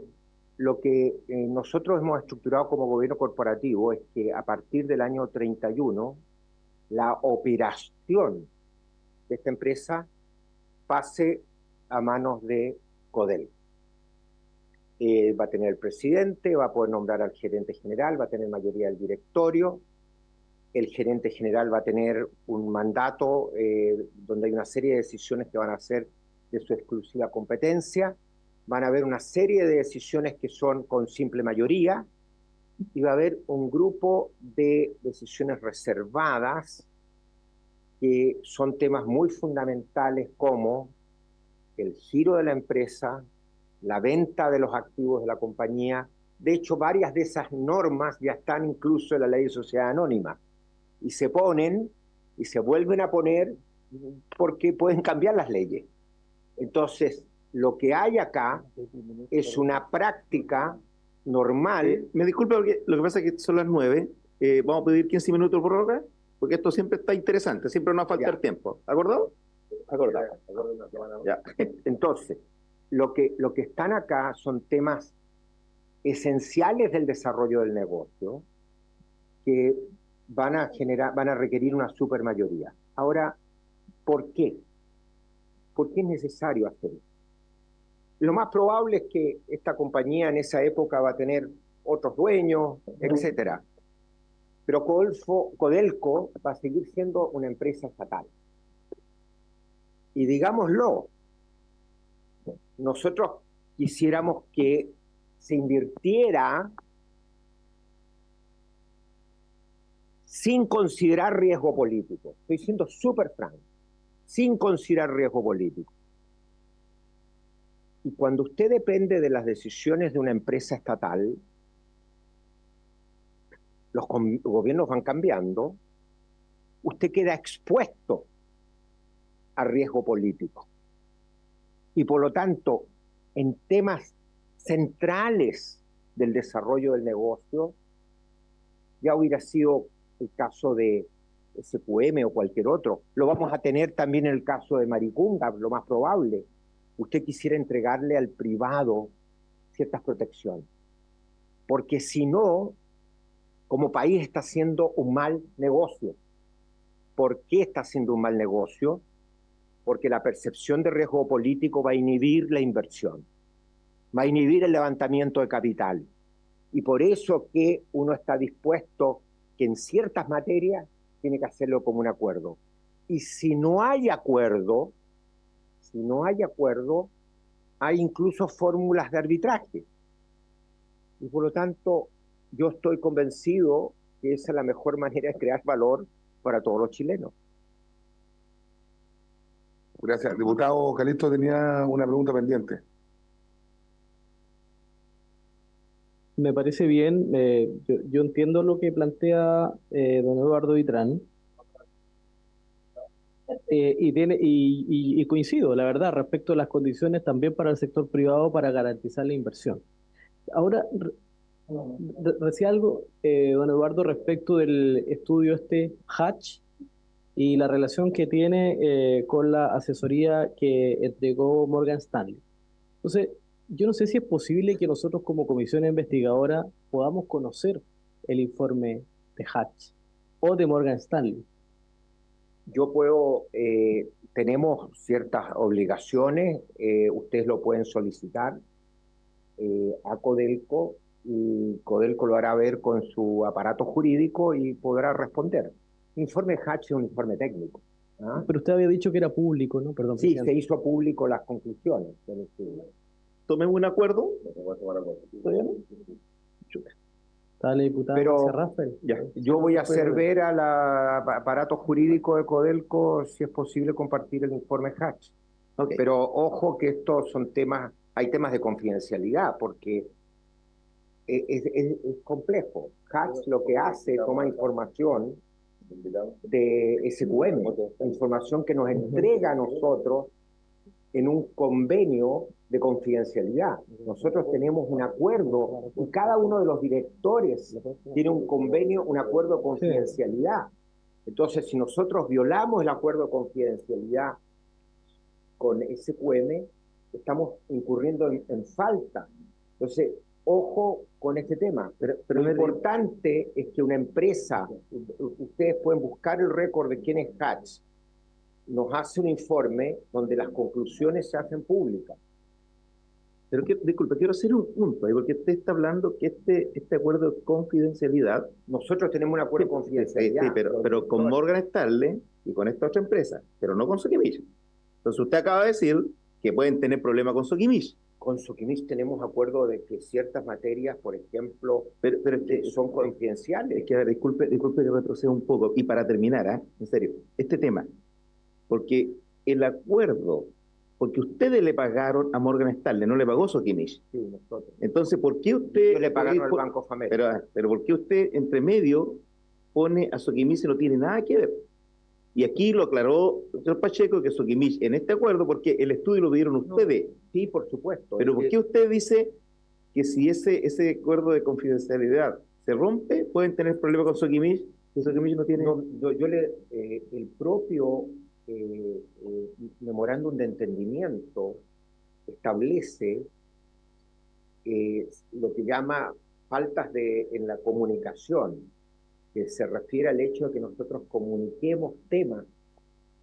nosotros hemos estructurado como gobierno corporativo es que a partir del año 31, la operación de esta empresa pase a manos de Codelco. Va a tener el presidente, va a poder nombrar al gerente general, va a tener mayoría del directorio. El gerente general va a tener un mandato donde hay una serie de decisiones que van a ser de su exclusiva competencia. Van a haber una serie de decisiones que son con simple mayoría y va a haber un grupo de decisiones reservadas que son temas muy fundamentales como el giro de la empresa, la venta de los activos de la compañía. De hecho, varias de esas normas ya están incluso en la ley de sociedad anónima y se ponen y se vuelven a poner porque pueden cambiar las leyes. Entonces, lo que hay acá es una práctica normal. Me disculpa, porque lo que pasa es que son las 9. Vamos a pedir 15 minutos por hora, porque esto siempre está interesante, siempre nos va a faltar tiempo. ¿Acordado? Acordado. Ya. Entonces, lo que están acá son temas esenciales del desarrollo del negocio que van a requerir una supermayoría. Ahora, ¿por qué? ¿Por qué es necesario hacer esto? Lo más probable es que esta compañía en esa época va a tener otros dueños, etcétera. Pero Codelco va a seguir siendo una empresa estatal. Y digámoslo, nosotros quisiéramos que se invirtiera sin considerar riesgo político. Estoy siendo súper franco, sin considerar riesgo político. Y cuando usted depende de las decisiones de una empresa estatal, los gobiernos van cambiando, usted queda expuesto a riesgo político. Y por lo tanto, en temas centrales del desarrollo del negocio, ya hubiera sido el caso de SQM o cualquier otro. Lo vamos a tener también en el caso de Maricunga, lo más probable. Usted quisiera entregarle al privado ciertas protecciones. Porque si no, como país está haciendo un mal negocio. ¿Por qué está haciendo un mal negocio? Porque la percepción de riesgo político va a inhibir la inversión, va a inhibir el levantamiento de capital. Y por eso que uno está dispuesto que en ciertas materias tiene que hacerlo como un acuerdo. Y si no hay acuerdo, hay incluso fórmulas de arbitraje. Y por lo tanto, yo estoy convencido que esa es la mejor manera de crear valor para todos los chilenos. Gracias. Diputado Calixto tenía una pregunta pendiente. Me parece bien, yo entiendo lo que plantea don Eduardo Vitrán y coincido, la verdad, respecto a las condiciones también para el sector privado para garantizar la inversión. Ahora, Decía algo, don Eduardo, respecto del estudio Hatch y la relación que tiene con la asesoría que entregó Morgan Stanley. Entonces, yo no sé si es posible que nosotros como comisión investigadora podamos conocer el informe de Hatch o de Morgan Stanley. Yo puedo, tenemos ciertas obligaciones, ustedes lo pueden solicitar a Codelco y Codelco lo hará ver con su aparato jurídico y podrá responder. Informe Hatch es un informe técnico. ¿Ah? Pero usted había dicho que era público, ¿no? Perdón, Sí, presidente. se hizo público las conclusiones del estudio. Tomemos un acuerdo. ¿Todavía no? Está la diputada Pero Marcia Rafael. Ya. yo voy a hacer ver al aparato jurídico de Codelco si es posible compartir el informe Hatch. Ok. Pero ojo que estos son temas, hay temas de confidencialidad, porque es complejo. Hatch lo que hace, toma información de SQM, información que nos entrega a nosotros en un convenio de confidencialidad. Nosotros tenemos un acuerdo y cada uno de los directores tiene un convenio, un acuerdo de confidencialidad. Entonces, si nosotros violamos el acuerdo de confidencialidad con SQM, estamos incurriendo en falta. Entonces, ojo con este tema. Pero lo importante es que una empresa, ustedes pueden buscar el récord de quién es Hatch, nos hace un informe donde las conclusiones se hacen públicas. Pero disculpe, quiero hacer un punto ahí, porque usted está hablando que este acuerdo de confidencialidad. Nosotros tenemos un acuerdo de confidencialidad. Sí, pero con Morgan Stanley y con esta otra empresa, pero no con Sokimich. Entonces usted acaba de decir que pueden tener problemas con Sokimich. Con Sokimich tenemos acuerdo de que ciertas materias, por ejemplo, pero es que son confidenciales. Es que, a ver, disculpe que retroceda un poco. Y para terminar, en serio, este tema, porque el acuerdo, porque ustedes le pagaron a Morgan Stanley, no le pagó Sokimich. Sí, nosotros. Entonces, ¿por qué usted... Yo le pagaron al Banco Famera. Pero ¿por qué usted entre medio pone a Sokimich y no tiene nada que ver? Y aquí lo aclaró el señor Pacheco, que Sokimich en este acuerdo, porque el estudio lo vieron ustedes. Sí, por supuesto. Pero ¿por qué usted dice que si ese acuerdo de confidencialidad se rompe, pueden tener problemas con Sokimich, que Sokimich no tiene... No, el propio memorándum de entendimiento establece lo que llama faltas en la comunicación, que se refiere al hecho de que nosotros comuniquemos temas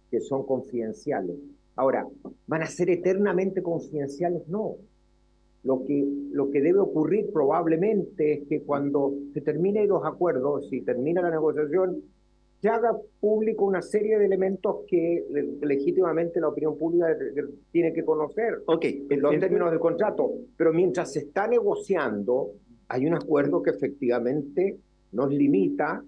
que son confidenciales. Ahora, ¿van a ser eternamente confidenciales? No. Lo que debe ocurrir probablemente es que cuando se terminen los acuerdos, si termina la negociación, se haga público una serie de elementos que legítimamente la opinión pública tiene que conocer. Ok, En los términos del contrato. Pero mientras se está negociando, hay un acuerdo que efectivamente nos limita,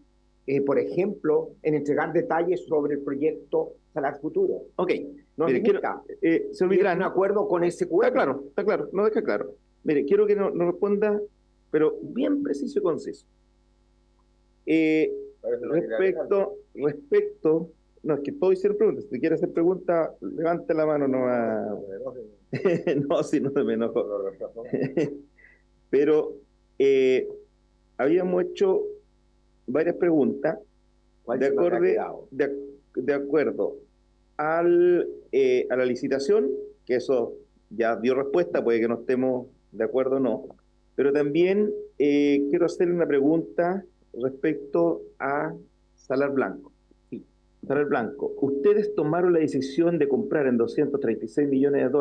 por ejemplo, en entregar detalles sobre el proyecto Salar Futuro. Ok, Nos mire, limita. señor Y es Vitrán, un acuerdo con ese está claro, no deja claro. Mire, quiero que nos responda, pero bien preciso y conciso. Respecto, no, es que todos hicieron preguntas. Si quiere hacer preguntas, levante la mano, no va. No, si no me enojo. Pero habíamos hecho varias preguntas de acuerdo a la licitación, que eso ya dio respuesta, puede que no estemos de acuerdo o no, pero también quiero hacerle una pregunta respecto a Salar Blanco. Sí, Salar Blanco, ustedes tomaron la decisión de comprar en $236 millones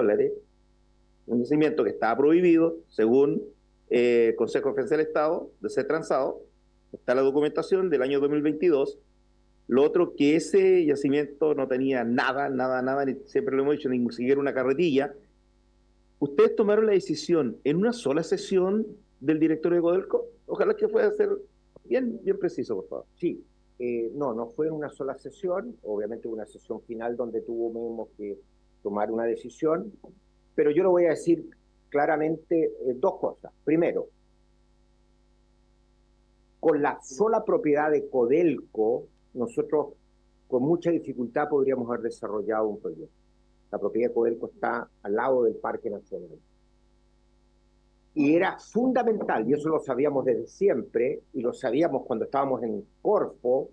un yacimiento que estaba prohibido, según el Consejo de Defensa del Estado, de ser transado. Está la documentación del año 2022. Lo otro, que ese yacimiento no tenía nada, ni, siempre lo hemos dicho, ni siquiera una carretilla. ¿Ustedes tomaron la decisión en una sola sesión del directorio de Codelco? Ojalá que pueda ser bien preciso, por favor. Sí, no fue en una sola sesión, obviamente una sesión final donde tuvimos que tomar una decisión, pero yo lo voy a decir claramente dos cosas. Primero, con la sola propiedad de Codelco, nosotros con mucha dificultad podríamos haber desarrollado un proyecto. La propiedad de Codelco está al lado del Parque Nacional. Y era fundamental, y eso lo sabíamos desde siempre, y lo sabíamos cuando estábamos en Corfo,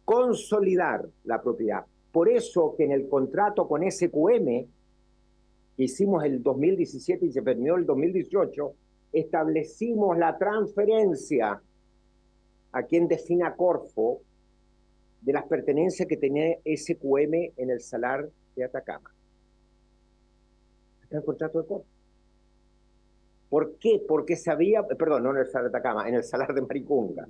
consolidar la propiedad. Por eso que en el contrato con SQM, que hicimos el 2017 y se terminó el 2018, establecimos la transferencia a quien defina Corfo de las pertenencias que tenía SQM en el Salar de Atacama. Está el contrato de Corfo. ¿Por qué? Porque sabía, perdón, no en el Salar de Atacama, en el Salar de Maricunga,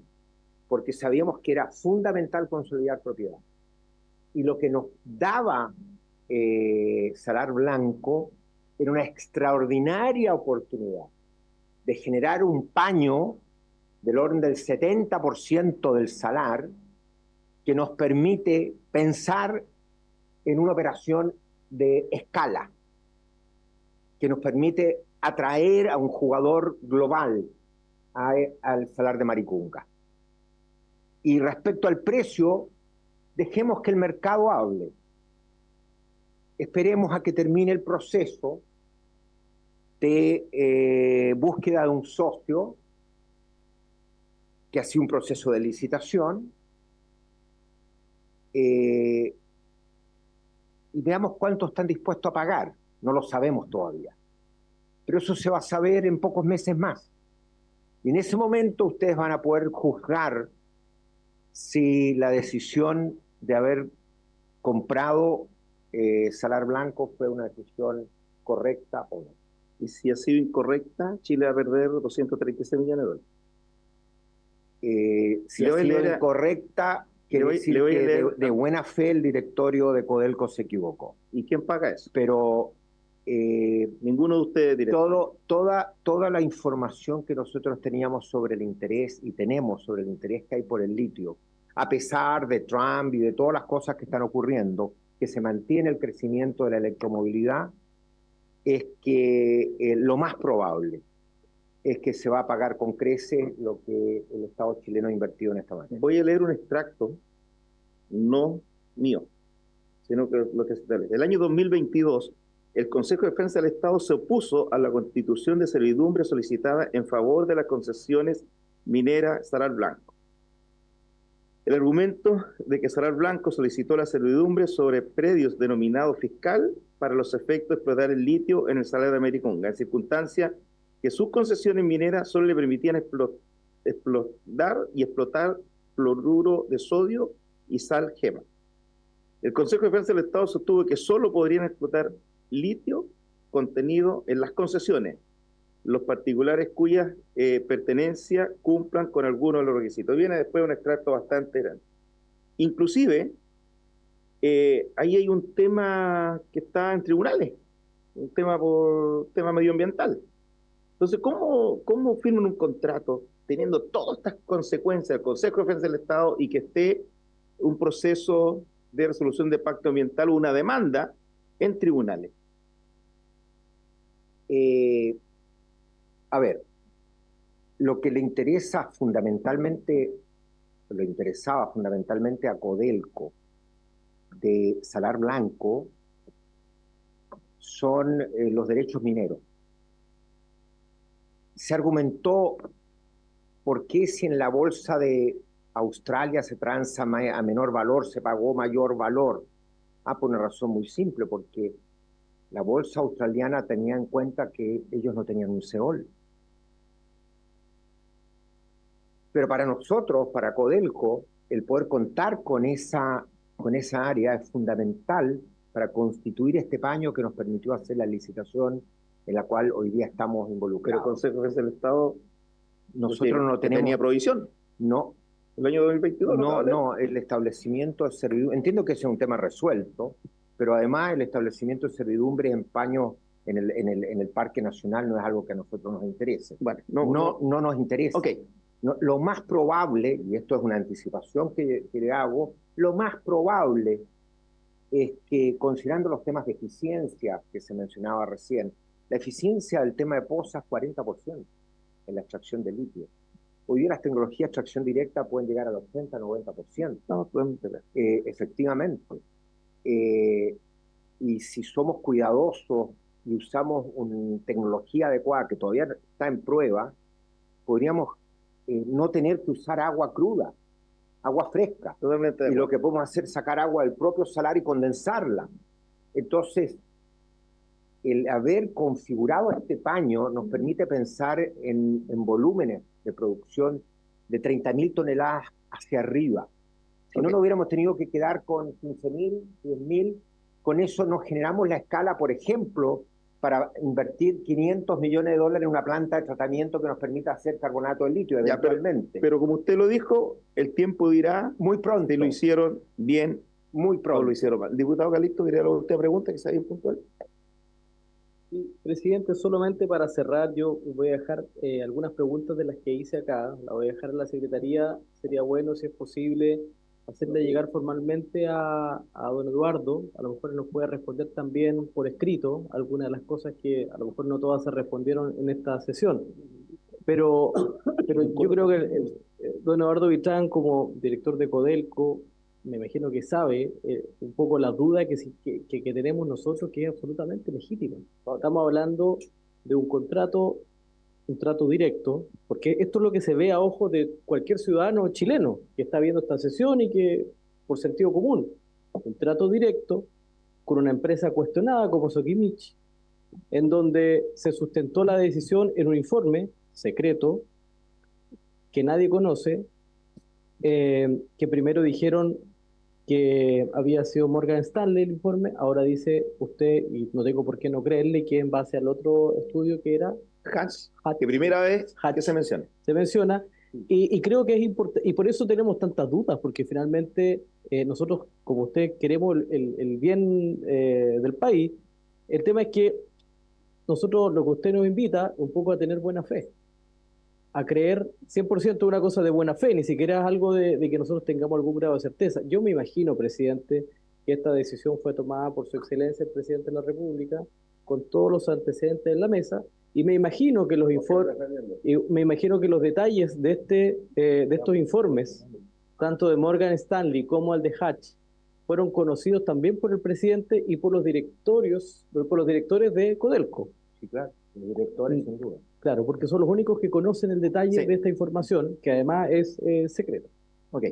porque sabíamos que era fundamental consolidar propiedad. Y lo que nos daba Salar Blanco era una extraordinaria oportunidad de generar un paño del orden del 70% del salar que nos permite pensar en una operación de escala, que nos permite atraer a un jugador global al Salar de Maricunga. Y respecto al precio, dejemos que el mercado hable. Esperemos a que termine el proceso de búsqueda de un socio, que ha sido un proceso de licitación, y veamos cuánto están dispuestos a pagar. No lo sabemos todavía. Pero eso se va a saber en pocos meses más. Y en ese momento ustedes van a poder juzgar si la decisión de haber comprado Salar Blanco fue una decisión correcta o no. Y si ha sido incorrecta, Chile va a perder 236 millones de dólares. Si ha sido incorrecta, quiere decir que de buena fe el directorio de Codelco se equivocó. ¿Y quién paga eso? Pero ninguno de ustedes directamente. Toda la información que nosotros teníamos sobre el interés y tenemos sobre el interés que hay por el litio, a pesar de Trump y de todas las cosas que están ocurriendo, que se mantiene el crecimiento de la electromovilidad, es que lo más probable es que se va a pagar con creces lo que el Estado chileno ha invertido en esta materia. Voy a leer un extracto, no mío, sino que lo que se establece. El año 2022, el Consejo de Defensa del Estado se opuso a la constitución de servidumbre solicitada en favor de las concesiones mineras Salar Blanco. El argumento de que Salar Blanco solicitó la servidumbre sobre predios denominado fiscal para los efectos de explotar el litio en el Salar de Maricunga, en circunstancias que sus concesiones mineras solo le permitían explotar fluoruro de sodio y sal gema. El Consejo de Defensa del Estado sostuvo que solo podrían explotar litio contenido en las concesiones, los particulares cuyas pertenencias cumplan con algunos de los requisitos. Viene después un extracto bastante grande. Inclusive, ahí hay un tema que está en tribunales, un tema medioambiental. Entonces, ¿cómo firman un contrato teniendo todas estas consecuencias del Consejo de Defensa del Estado y que esté un proceso de resolución de pacto ambiental o una demanda en tribunales? A ver, lo que le interesaba fundamentalmente a Codelco de Salar Blanco son los derechos mineros. Se argumentó por qué si en la bolsa de Australia se transa a menor valor, se pagó mayor valor. Por una razón muy simple, porque la bolsa australiana tenía en cuenta que ellos no tenían un SEOL. Pero para nosotros, para Codelco, el poder contar con esa área es fundamental para constituir este paño que nos permitió hacer la licitación en la cual hoy día estamos involucrados. Pero el Consejo de Defensa del Estado nosotros no tenemos... ¿Tenía provisión? No. ¿El año 2022? No, el establecimiento de servidumbre... Entiendo que ese es un tema resuelto, pero además el establecimiento de servidumbre en paños en el Parque Nacional no es algo que a nosotros nos interese. Bueno, no nos interesa. Ok. No, lo más probable, y esto es una anticipación que le hago, lo más probable es que, considerando los temas de eficiencia que se mencionaba recién, la eficiencia del tema de pozas 40% en la extracción de litio. Hoy día las tecnologías de extracción directa pueden llegar al 80-90%. No, podemos entender. Efectivamente. Y si somos cuidadosos y usamos una tecnología adecuada que todavía está en prueba, podríamos no tener que usar agua cruda, agua fresca. Totalmente de Y lo acuerdo. que podemos hacer es sacar agua del propio salar y condensarla. Entonces, el haber configurado este paño nos permite pensar en volúmenes de producción de 30.000 toneladas hacia arriba. Si no, Ok. nos hubiéramos tenido que quedar con 15.000, 10.000. Con eso nos generamos la escala, por ejemplo, para invertir 500 millones de dólares en una planta de tratamiento que nos permita hacer carbonato de litio Ya, eventualmente. Pero como usted lo dijo, el tiempo dirá Muy pronto. si lo hicieron bien Muy o pronto. lo hicieron mal. Diputado Calixto, quería usted pregunta que sea bien puntual. Sí, presidente, solamente para cerrar, yo voy a dejar algunas preguntas de las que hice acá, la voy a dejar en la secretaría. Sería bueno, si es posible, hacerle llegar formalmente a don Eduardo. A lo mejor nos puede responder también por escrito algunas de las cosas que a lo mejor no todas se respondieron en esta sesión. Pero, pero yo creo que don Eduardo Vitrán, como director de Codelco, me imagino que sabe un poco la duda que tenemos nosotros, que es absolutamente legítima. Estamos hablando de un trato directo, porque esto es lo que se ve a ojos de cualquier ciudadano chileno que está viendo esta sesión y que, por sentido común, un trato directo con una empresa cuestionada como Sokimich, en donde se sustentó la decisión en un informe secreto que nadie conoce, que primero dijeron que había sido Morgan Stanley el informe, ahora dice usted, y no tengo por qué no creerle, que en base al otro estudio que era Hatch, Hatch, que primera vez Hatch que se menciona. se menciona, y creo que es importante, y por eso tenemos tantas dudas, porque finalmente nosotros, como usted, queremos el bien del país. El tema es que nosotros lo que usted nos invita un poco a tener buena fe, a creer 100% una cosa de buena fe, ni siquiera es algo de que nosotros tengamos algún grado de certeza. Yo me imagino, presidente, que esta decisión fue tomada por su excelencia, el presidente de la República, con todos los antecedentes en la mesa, y me imagino que los informes, y me imagino que los detalles de estos informes, tanto de Morgan Stanley como el de Hatch, fueron conocidos también por el presidente y por los directores de Codelco. Sí, claro, los directores, sin duda. Claro, porque son los únicos que conocen el detalle Sí. de esta información, que además es secreta. Ok.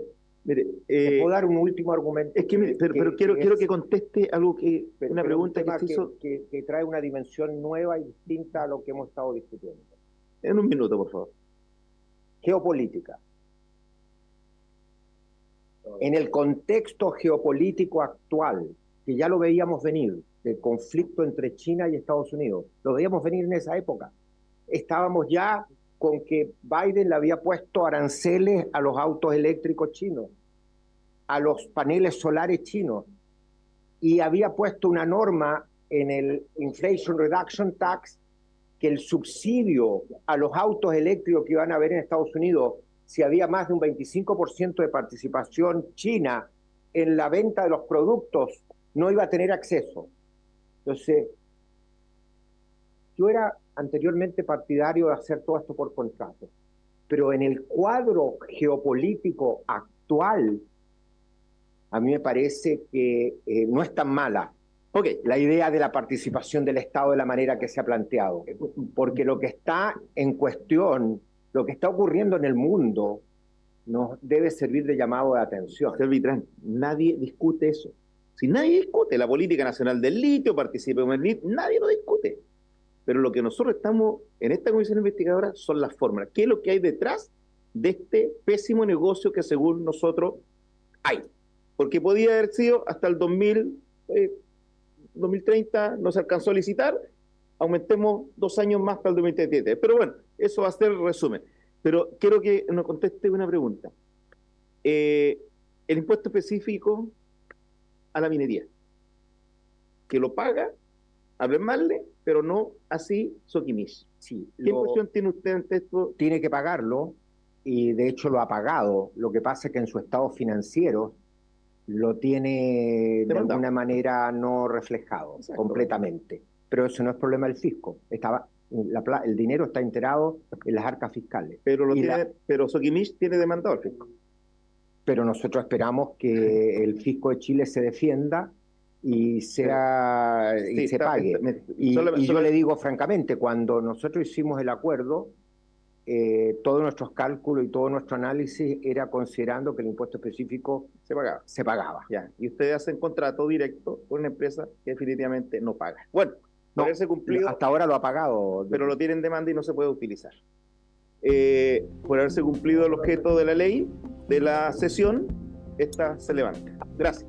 Mire, ¿Te puedo dar un último argumento? es que, mire, pero quiero que conteste algo que, una pregunta un tema que se hizo que trae una dimensión nueva y distinta a lo que hemos estado discutiendo. en un minuto, por favor. Geopolítica. En el contexto geopolítico actual, que ya lo veíamos venir, del conflicto entre China y Estados Unidos, lo veíamos venir en esa época. Estábamos ya con que Biden le había puesto aranceles a los autos eléctricos chinos, a los paneles solares chinos, y había puesto una norma en el Inflation Reduction Tax que el subsidio a los autos eléctricos que iban a haber en Estados Unidos, si había más de un 25% de participación china en la venta de los productos, no iba a tener acceso. Entonces, yo era anteriormente partidario de hacer todo esto por contrato, pero en el cuadro geopolítico actual, a mí me parece que no es tan mala la idea de la participación del Estado de la manera que se ha planteado, porque lo que está en cuestión, lo que está ocurriendo en el mundo, nos debe servir de llamado de atención. Señor Vitrán, nadie discute eso. Si nadie discute la política nacional del litio, participemos en el litio, nadie lo discute. Pero lo que nosotros estamos en esta comisión investigadora son las fórmulas. ¿Qué es lo que hay detrás de este pésimo negocio que según nosotros hay? Porque podía haber sido hasta el 2030, no se alcanzó a licitar, aumentemos 2 años más para el 2037. Pero bueno, eso va a ser el resumen. Pero quiero que nos conteste una pregunta. El impuesto específico a la minería, que lo paga a Marle, pero no así Sokimich. Sí, ¿Qué impresión tiene usted ante esto? tiene que pagarlo y de hecho lo ha pagado. Lo que pasa es que en su estado financiero lo tiene de alguna manera no reflejado. Exacto. Completamente. Pero eso no es problema del fisco. El dinero está enterado en las arcas fiscales. Pero Sokimich tiene demandado al fisco. Pero nosotros esperamos que el fisco de Chile se defienda y se Sí, pague. Y yo le digo francamente, cuando nosotros hicimos el acuerdo, todos nuestros cálculos y todo nuestro análisis era considerando que el impuesto específico se pagaba. Ya, y ustedes hacen contrato directo con una empresa que definitivamente no paga. Bueno, por haberse cumplido, hasta ahora lo ha pagado. pero lo tiene en demanda y no se puede utilizar. Por haberse cumplido el objeto de la ley, de la sesión, esta se levanta. Gracias.